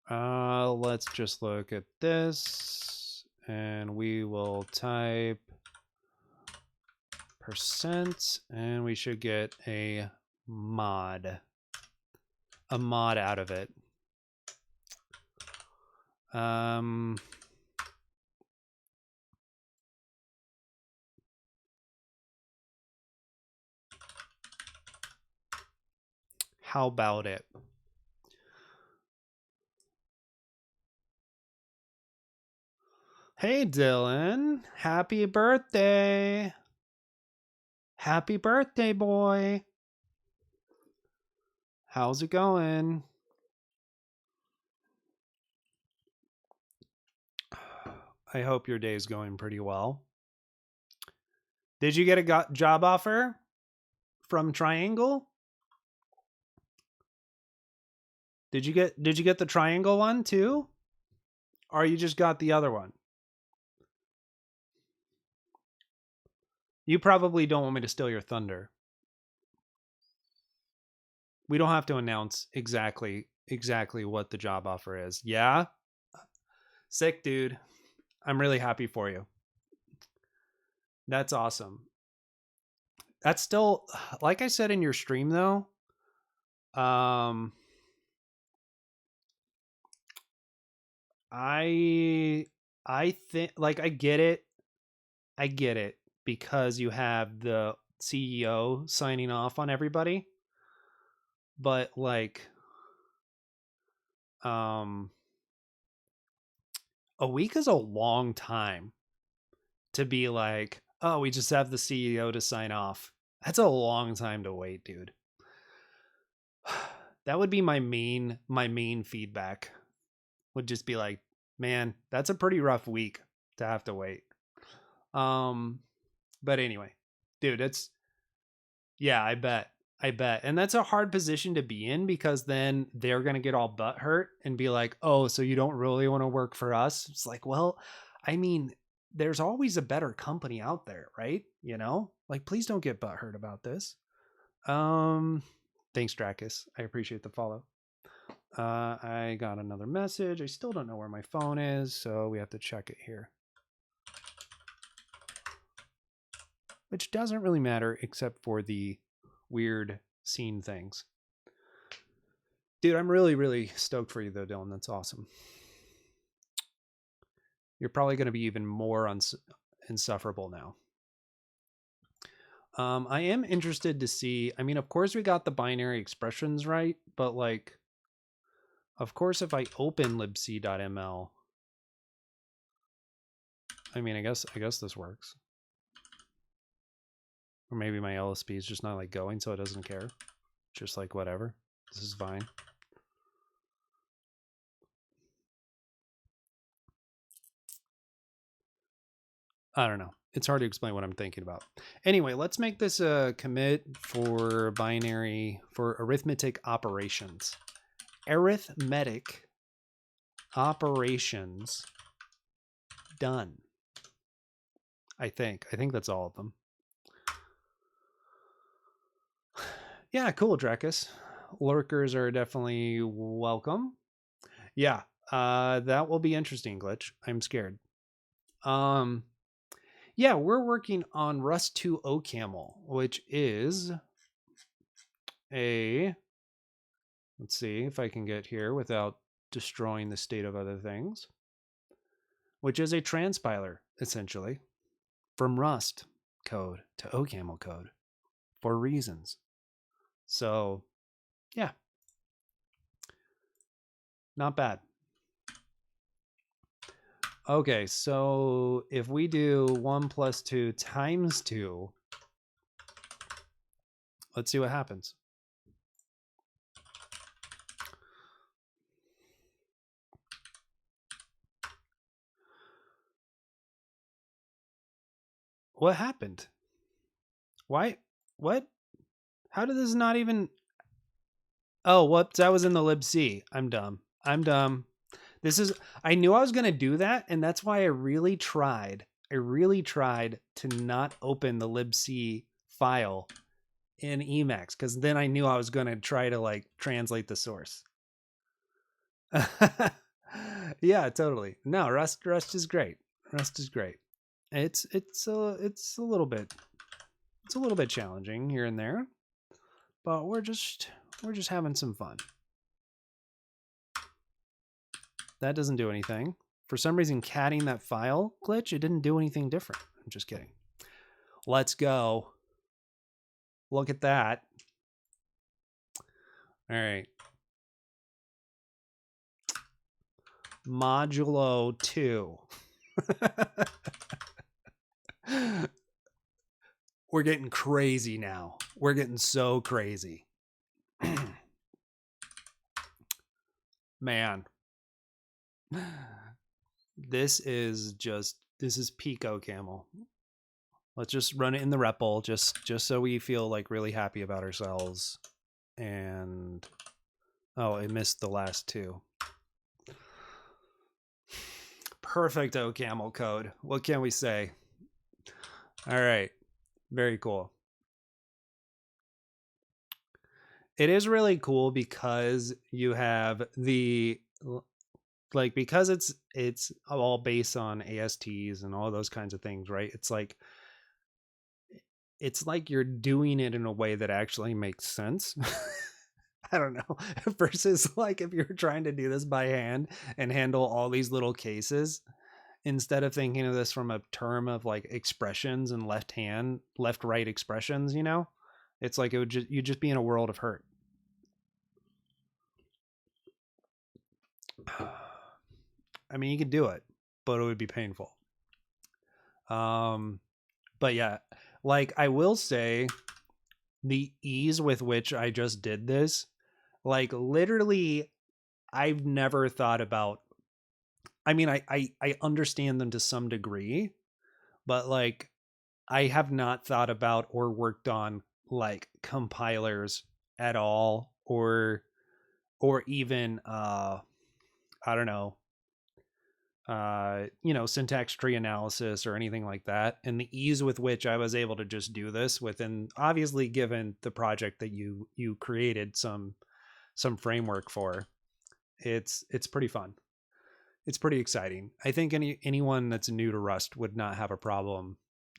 Let's just look at this, and we will type percent, and we should get a mod out of it. How about it? Hey, Dylan. Happy birthday. Happy birthday, boy. How's it going? I hope your day is going pretty well. Did you get a job offer from Triangle? Did you get the Triangle one too? Or you just got the other one? You probably don't want me to steal your thunder. We don't have to announce exactly what the job offer is. Yeah? Sick, dude. I'm really happy for you. That's awesome. That's still, like I said in your stream though, I think, like, I get it because you have the CEO signing off on everybody, but like a week is a long time to be like, oh, we just have the CEO to sign off. That's a long time to wait, dude. That would be my main feedback. Would just be like, man, that's a pretty rough week to have to wait. But anyway, dude, it's yeah, I bet. And that's a hard position to be in because then they're going to get all butt hurt and be like, oh, so you don't really want to work for us? It's like, well, I mean, there's always a better company out there, right? You know, like, please don't get butt hurt about this. Thanks, Dracus. I appreciate the follow. I got another message. I still don't know where my phone is, so we have to check it here. Which doesn't really matter except for the weird scene things. Dude, I'm really stoked for you though, Dylan. That's awesome. You're probably going to be even more insufferable now. I am interested to see, I mean, of course we got the binary expressions right, but like, of course, if I open libc.ml, I mean, I guess this works. Or maybe my LSP is just not like going, so it doesn't care. Just like, whatever. This is fine. I don't know. It's hard to explain what I'm thinking about. Anyway, let's make this a commit for binary, for arithmetic operations. Arithmetic operations done. I think that's all of them. Yeah, cool, Dracus. Lurkers are definitely welcome. Yeah, that will be interesting, Glitch. I'm scared. Yeah, we're working on Rust 2 OCaml, which is a, let's see if I can get here without destroying the state of other things, which is a transpiler, essentially, from Rust code to OCaml code for reasons. So, yeah, not bad. Okay, so if we do 1 + 2 × 2, let's see what happens. What happened? Why? What? How did this not even... Oh, whoops, that was in the libc. I'm dumb. This is... I knew I was going to do that, and that's why I really tried to not open the libc file in Emacs, because then I knew I was going to try to like translate the source. Yeah, totally. No, Rust is great. Rust is great. It's a little bit challenging here and there, but we're just having some fun. That doesn't do anything. For some reason, catting that file glitch, it didn't do anything different. I'm just kidding. Let's go. Look at that. All right. Modulo 2. We're getting crazy now. We're getting so crazy. Man. This is peak OCaml. Let's just run it in the REPL just so we feel like really happy about ourselves. And oh, I missed the last two. Perfect OCaml code. What can we say? All right. Very cool. It is really cool because you have the, like, because it's all based on ASTs and all those kinds of things, right? It's like you're doing it in a way that actually makes sense. I don't know. Versus like if you're trying to do this by hand and handle all these little cases, instead of thinking of this from a term of like expressions and left right expressions, you know, it's like you'd just be in a world of hurt. I mean, you could do it, but it would be painful. But yeah, like I will say the ease with which I just did this, like literally I've never thought about, I mean, I understand them to some degree, but like I have not thought about or worked on like compilers at all, or even I don't know, syntax tree analysis or anything like that. And the ease with which I was able to just do this within, obviously given the project that you created some framework for, it's pretty fun. It's pretty exciting. I think anyone that's new to Rust would not have a problem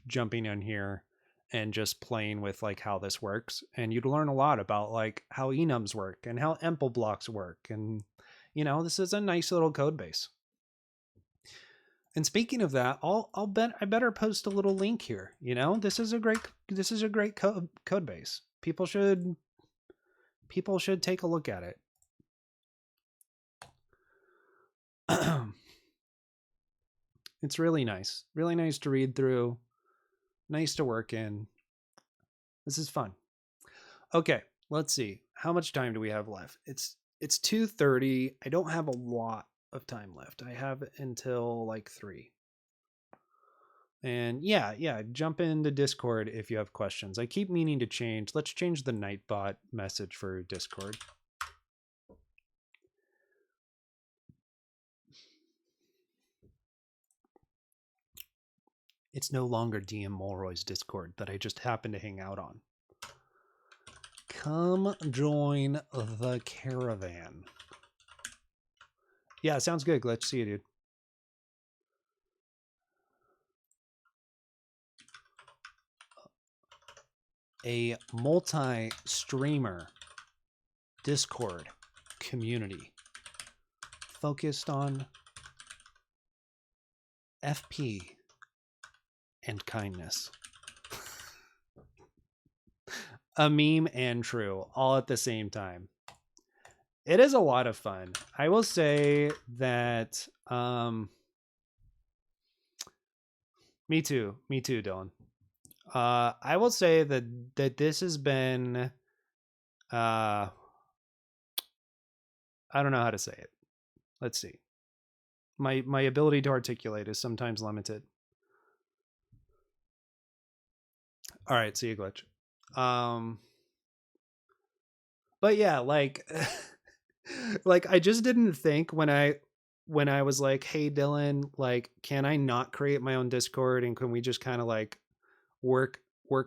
jumping in here and just playing with like how this works, and you'd learn a lot about like how enums work and how empl blocks work, and this is a nice little code base. And speaking of that, I'll bet I better post a little link here. This is a great code base. People should take a look at it. It's really nice to read through, nice to work in. This is fun. Okay, let's see. How much time do we have left? It's 2:30. I don't have a lot of time left. I have until like 3. And yeah, jump into Discord if you have questions. I keep meaning to change. Let's change the Nightbot message for Discord. It's no longer DM Mulroy's Discord that I just happen to hang out on. Come join the caravan. Yeah, sounds good. Glad to see you, dude. A multi-streamer Discord community focused on FP and kindness. A meme and true, all at the same time. It is a lot of fun. I will say that me too, Dylan. I will say that this has been I don't know how to say it. Let's see. My ability to articulate is sometimes limited. All right, see you, Glitch. But yeah, like like I just didn't think when I was like, hey Dylan, like can I not create my own Discord, and can we just kind of like work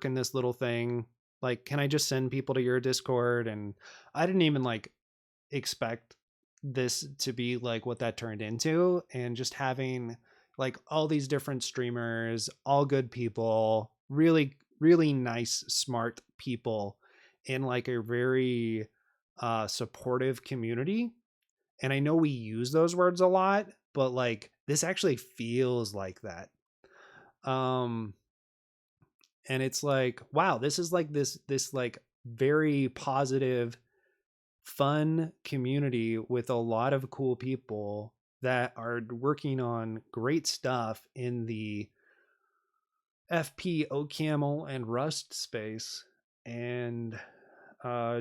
in this little thing? Like, can I just send people to your Discord? And I didn't even like expect this to be like what that turned into, and just having like all these different streamers, all good people, really nice, smart people in like a very supportive community. And I know we use those words a lot, but like this actually feels like that. And it's like, wow, this is like this like very positive, fun community with a lot of cool people that are working on great stuff in the FP, OCaml, and Rust space, and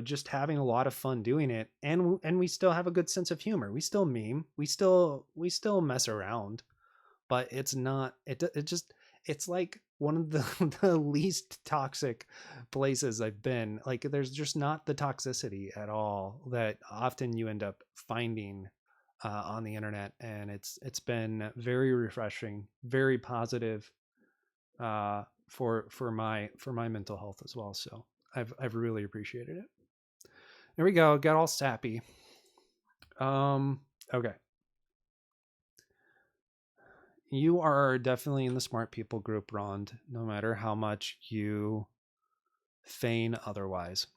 just having a lot of fun doing it. And we still have a good sense of humor. We still meme. We still mess around, but it's not. It's like one of the, the least toxic places I've been. Like there's just not the toxicity at all that often you end up finding on the internet, and it's been very refreshing, very positive for my mental health as well. So I've really appreciated it. There we go. Got all sappy. Okay. You are definitely in the smart people group, Rond, no matter how much you feign otherwise.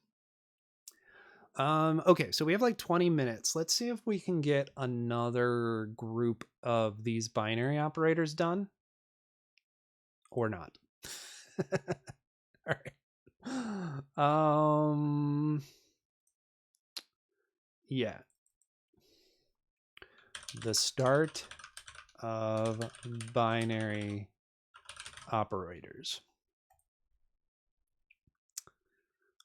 Okay, so we have like 20 minutes. Let's see if we can get another group of these binary operators done or not. All right. Yeah. the start of binary operators.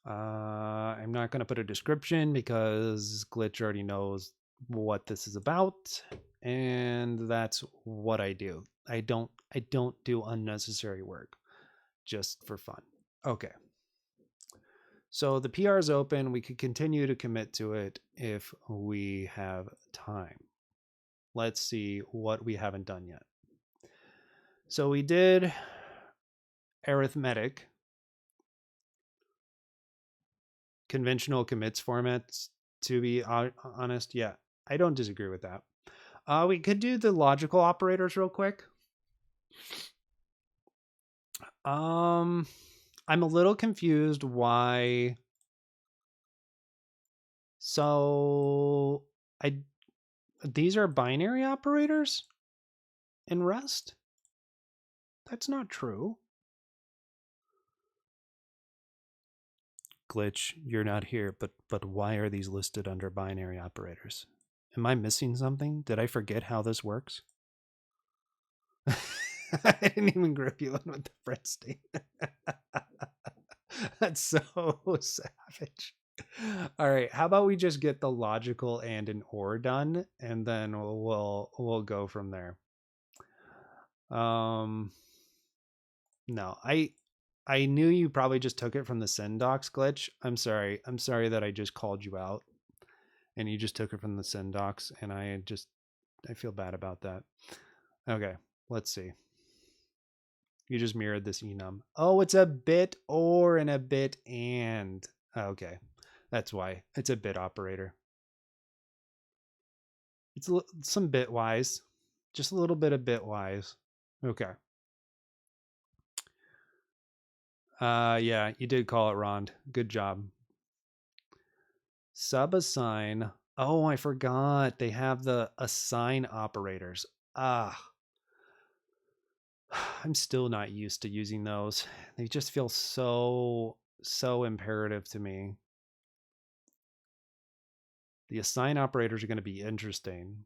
I'm not going to put a description because Glitch already knows what this is about, and that's what I do. I don't do unnecessary work just for fun. Okay. So the PR is open. We could continue to commit to it if we have time. Let's see what we haven't done yet. So we did arithmetic, conventional commits formats, to be honest. Yeah, I don't disagree with that. We could do the logical operators real quick. I'm a little confused why. So these are binary operators in Rust? That's not true. Glitch, you're not here, but why are these listed under binary operators? Am I missing something? Did I forget how this works? I didn't even group you in with the print statement. That's so savage. All right, how about we just get the logical and an or done, and then we'll go from there. No, I knew you probably just took it from the syndocs, Glitch. I'm sorry that I just called you out, and you just took it from the syndocs, and I feel bad about that. Okay, let's see. You just mirrored this enum. Oh, it's a bit or and a bit and. Okay, that's why. It's a bit operator. It's some bitwise. Just a little bit of bitwise. Okay. Yeah, you did call it Rond. Good job. Subassign. Oh, I forgot. They have the assign operators. Ah. I'm still not used to using those. They just feel so imperative to me. The assign operators are going to be interesting.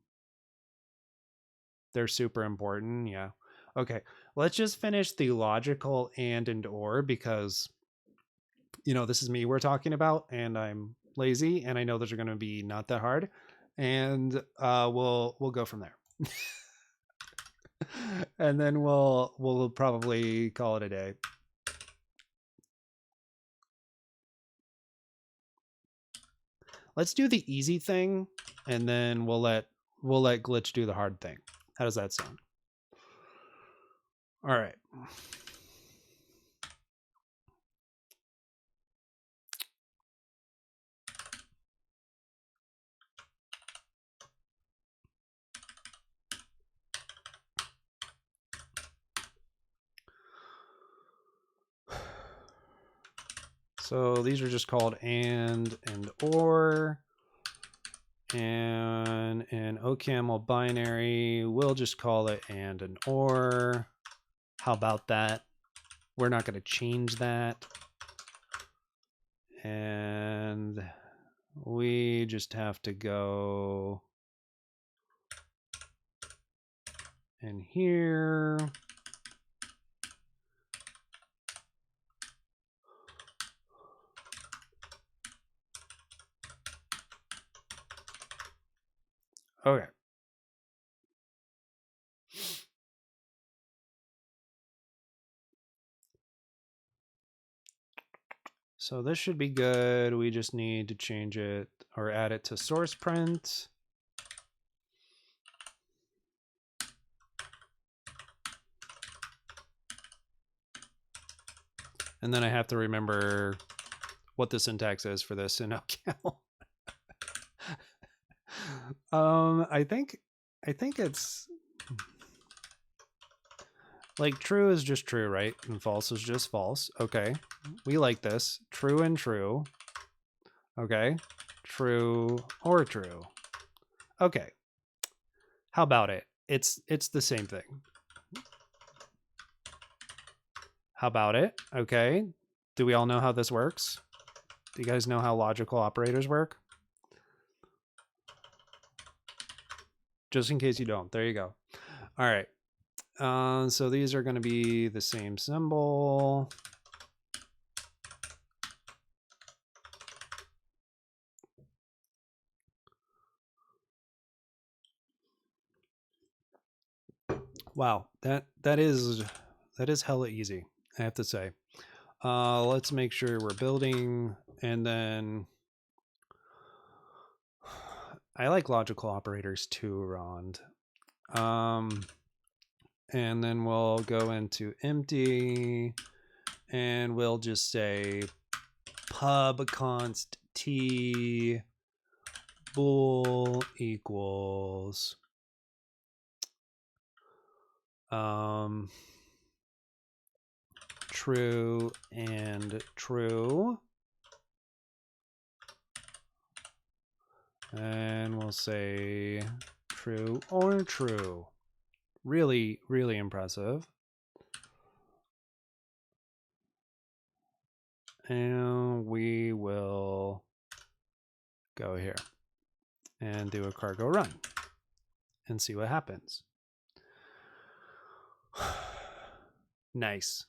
They're super important. Yeah. Okay. Let's just finish the logical and or, because this is me we're talking about, and I'm lazy, and I know those are going to be not that hard, and we'll go from there. And then we'll probably call it a day. Let's do the easy thing, and then we'll let Glitch do the hard thing. How does that sound? All right. So these are just called and or. And in OCaml binary, we'll just call it and an or. How about that? We're not going to change that. And we just have to go in here. Okay. So this should be good. We just need to change it or add it to source print. And then I have to remember what the syntax is for this in OCaml. I think it's like true is just true, right? And false is just false. Okay. We like this. True and true. Okay. True or true. Okay. How about it? It's the same thing. How about it? Okay. Do we all know how this works? Do you guys know how logical operators work? Just in case you don't. There you go. All right. So these are going to be the same symbol. Wow, that is hella easy, I have to say. Let's make sure we're building, and then I like logical operators too, Rond. And then we'll go into empty, and we'll just say pub const t bool equals true and true. And we'll say true or true. Really, really impressive. And we will go here and do a cargo run and see what happens. Nice.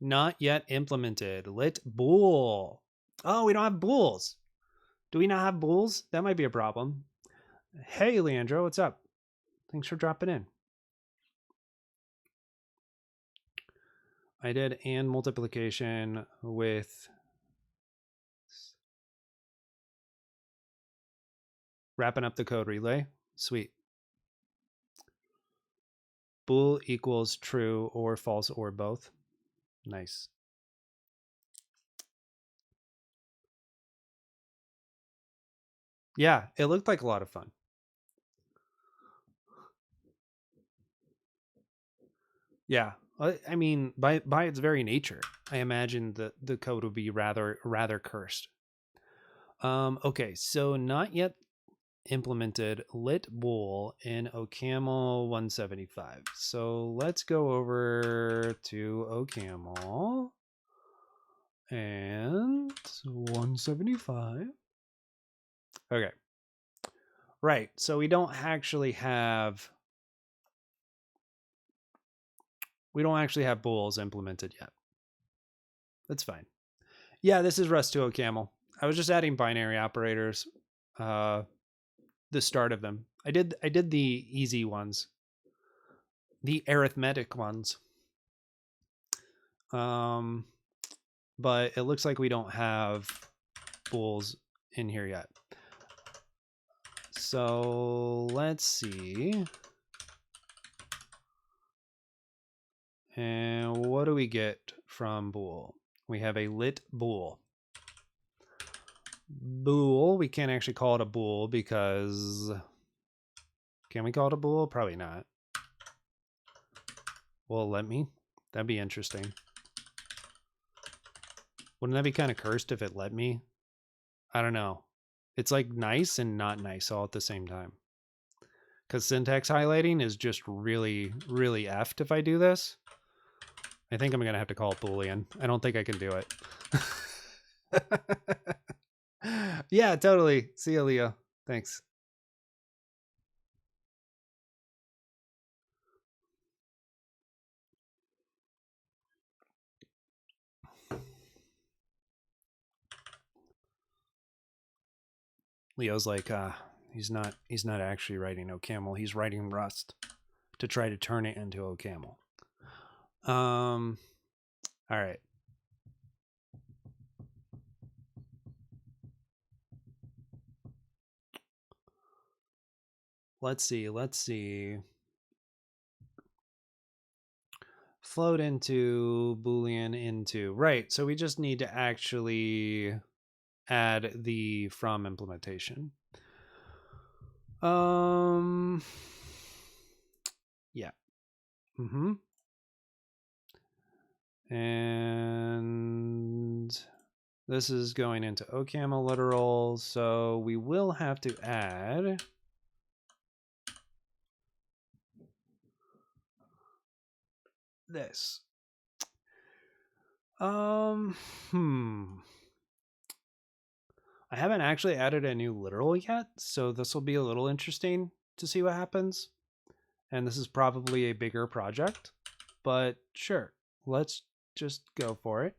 Not yet implemented. Lit bool. Oh, we don't have bools. Do we not have bools? That might be a problem. Hey, Leandro, what's up? Thanks for dropping in. I did and multiplication with wrapping up the code relay. Sweet. Bool equals true or false or both. Nice. Yeah, it looked like a lot of fun. Yeah, I mean, by its very nature, I imagine that the code would be rather cursed. Okay, so not yet implemented lit bool in OCaml 175. So let's go over to OCaml and 175. Okay. Right. So we don't actually have bools implemented yet. That's fine. Yeah, this is Rust 2 OCaml. I was just adding binary operators. The start of them. I did the easy ones. The arithmetic ones. But it looks like we don't have bools in here yet. So let's see. And what do we get from bool? We have a lit bool. Bool, we can't actually call it a bool because... Can we call it a bool? Probably not. Well, let me. That'd be interesting. Wouldn't that be kind of cursed if it let me? I don't know. It's like nice and not nice all at the same time. Because syntax highlighting is just really, really effed if I do this. I think I'm going to have to call it Boolean. I don't think I can do it. Yeah, totally. See you, Leo. Thanks. Leo's like, he's not actually writing OCaml. He's writing Rust to try to turn it into OCaml. All right. Let's see. Float into, Boolean into. Right, so we just need to actually add the from implementation. Yeah. And this is going into OCaml literal, so we will have to add this. I haven't actually added a new literal yet, so this will be a little interesting to see what happens. And this is probably a bigger project, but sure, let's just go for it.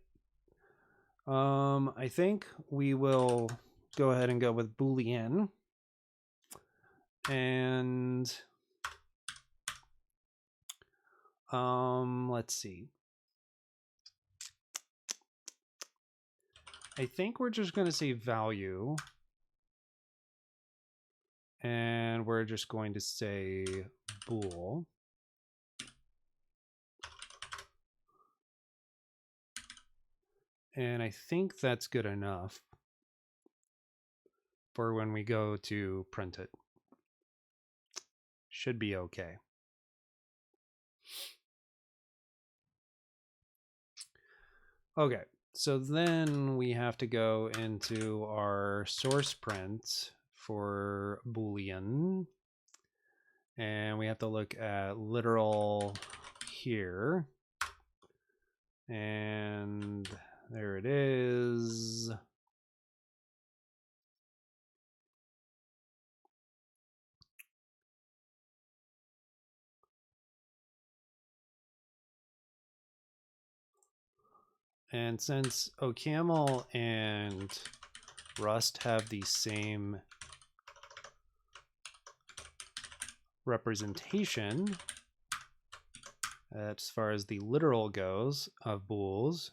I think we will go ahead and go with Boolean. And let's see. I think we're just going to say value. And we're just going to say bool. And I think that's good enough for when we go to print it. Should be okay. Okay, so then we have to go into our source print for Boolean. And we have to look at literal here. And there it is. And since OCaml and Rust have the same representation as far as the literal goes of bools,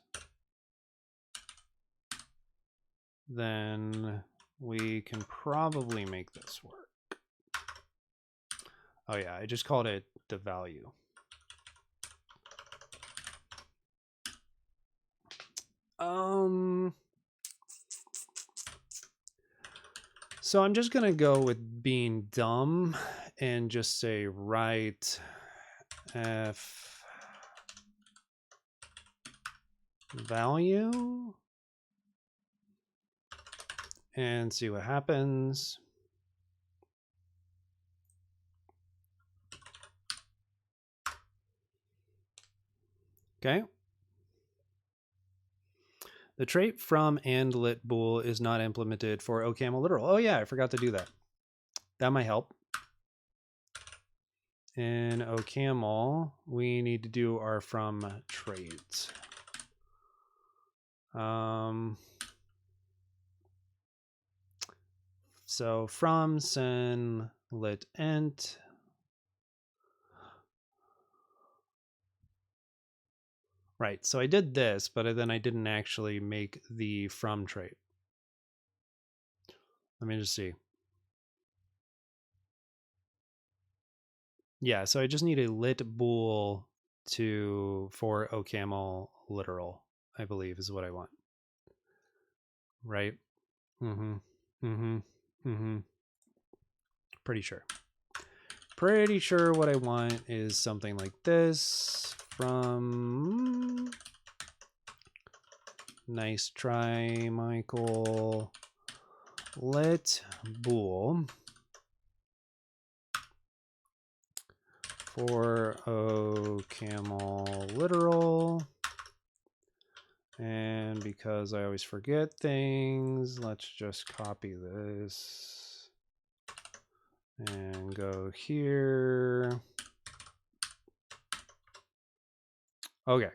then we can probably make this work. Oh yeah, I just called it the value. So I'm just gonna go with being dumb and just say write f value and see what happens. Okay. The trait from and lit bool is not implemented for OCaml literal. Oh yeah, I forgot to do that. That might help. In OCaml, we need to do our from trait. So from sen lit int. Right, so I did this, but then I didn't actually make the from trait. Let me just see. Yeah, so I just need a lit bool for OCaml literal, I believe is what I want. Right? Pretty sure. Pretty sure what I want is something like this from nice try, Michael. Lit bool for OCaml literal. And because I always forget things, let's just copy this and go here. Okay.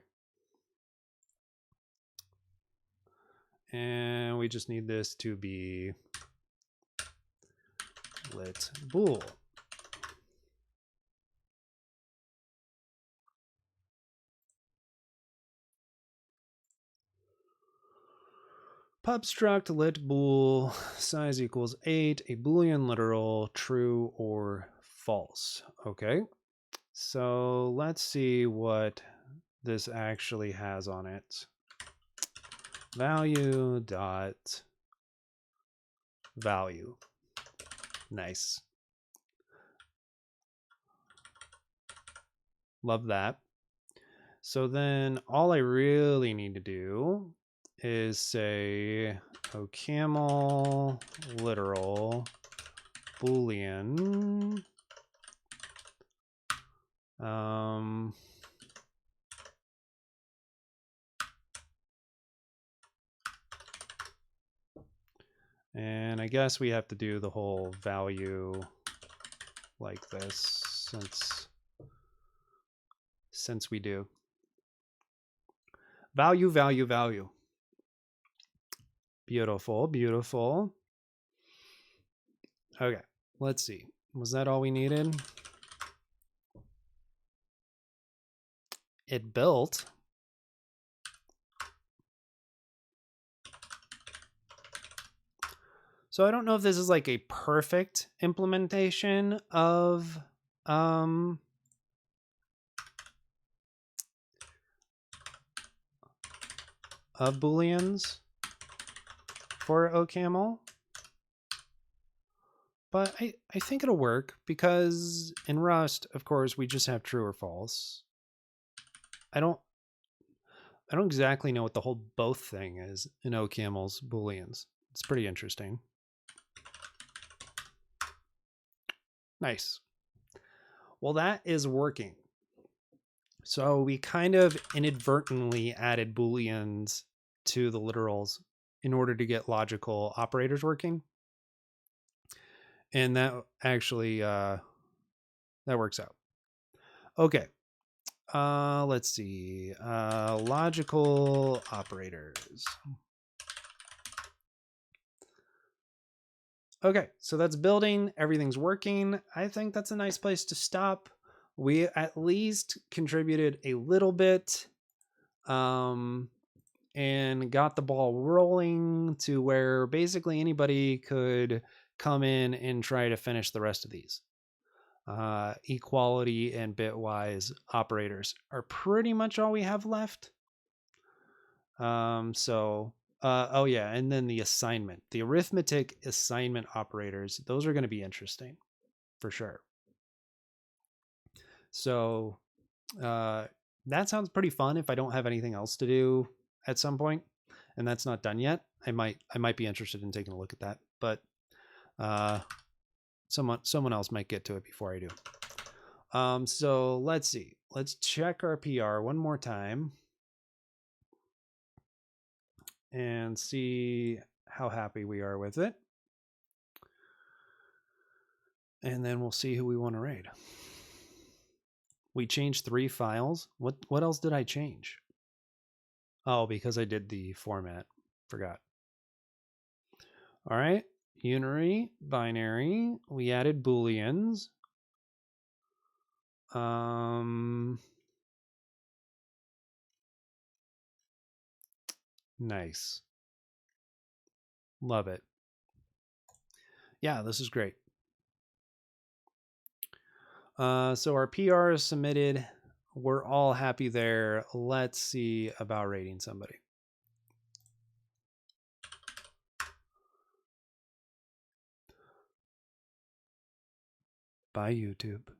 And we just need this to be lit bool. Pub struct lit bool size equals 8, a Boolean literal true or false. Okay, so let's see what this actually has on it. Value dot value. Nice. Love that. So then all I really need to do is say OCaml literal Boolean and I guess we have to do the whole value like this since we do. Value, value, value. Beautiful, beautiful. Okay, let's see. Was that all we needed? It built. So I don't know if this is like a perfect implementation of booleans for OCaml, but I think it'll work because in Rust, of course, we just have true or false. I don't exactly know what the whole both thing is in OCaml's booleans. It's pretty interesting. Nice. Well, that is working. So we kind of inadvertently added booleans to the literals in order to get logical operators working. And that actually that works out. Okay. Let's see. Logical operators. Okay, so that's building. Everything's working. I think that's a nice place to stop. We at least contributed a little bit and got the ball rolling to where basically anybody could come in and try to finish the rest of these. Equality and bitwise operators are pretty much all we have left. Oh yeah, and then the assignment, the arithmetic assignment operators, those are going to be interesting for sure. So that sounds pretty fun if I don't have anything else to do at some point, and that's not done yet. I might be interested in taking a look at that, but someone else might get to it before I do. So let's see. Let's check our PR one more time and see how happy we are with it. And then we'll see who we want to raid. We changed 3 files. What else did I change? Oh, because I did the format. Forgot. All right. Unary, binary. We added booleans. Nice. Love it. Yeah, this is great. So our PR is submitted. We're all happy there. Let's see about rating somebody. Bye, YouTube.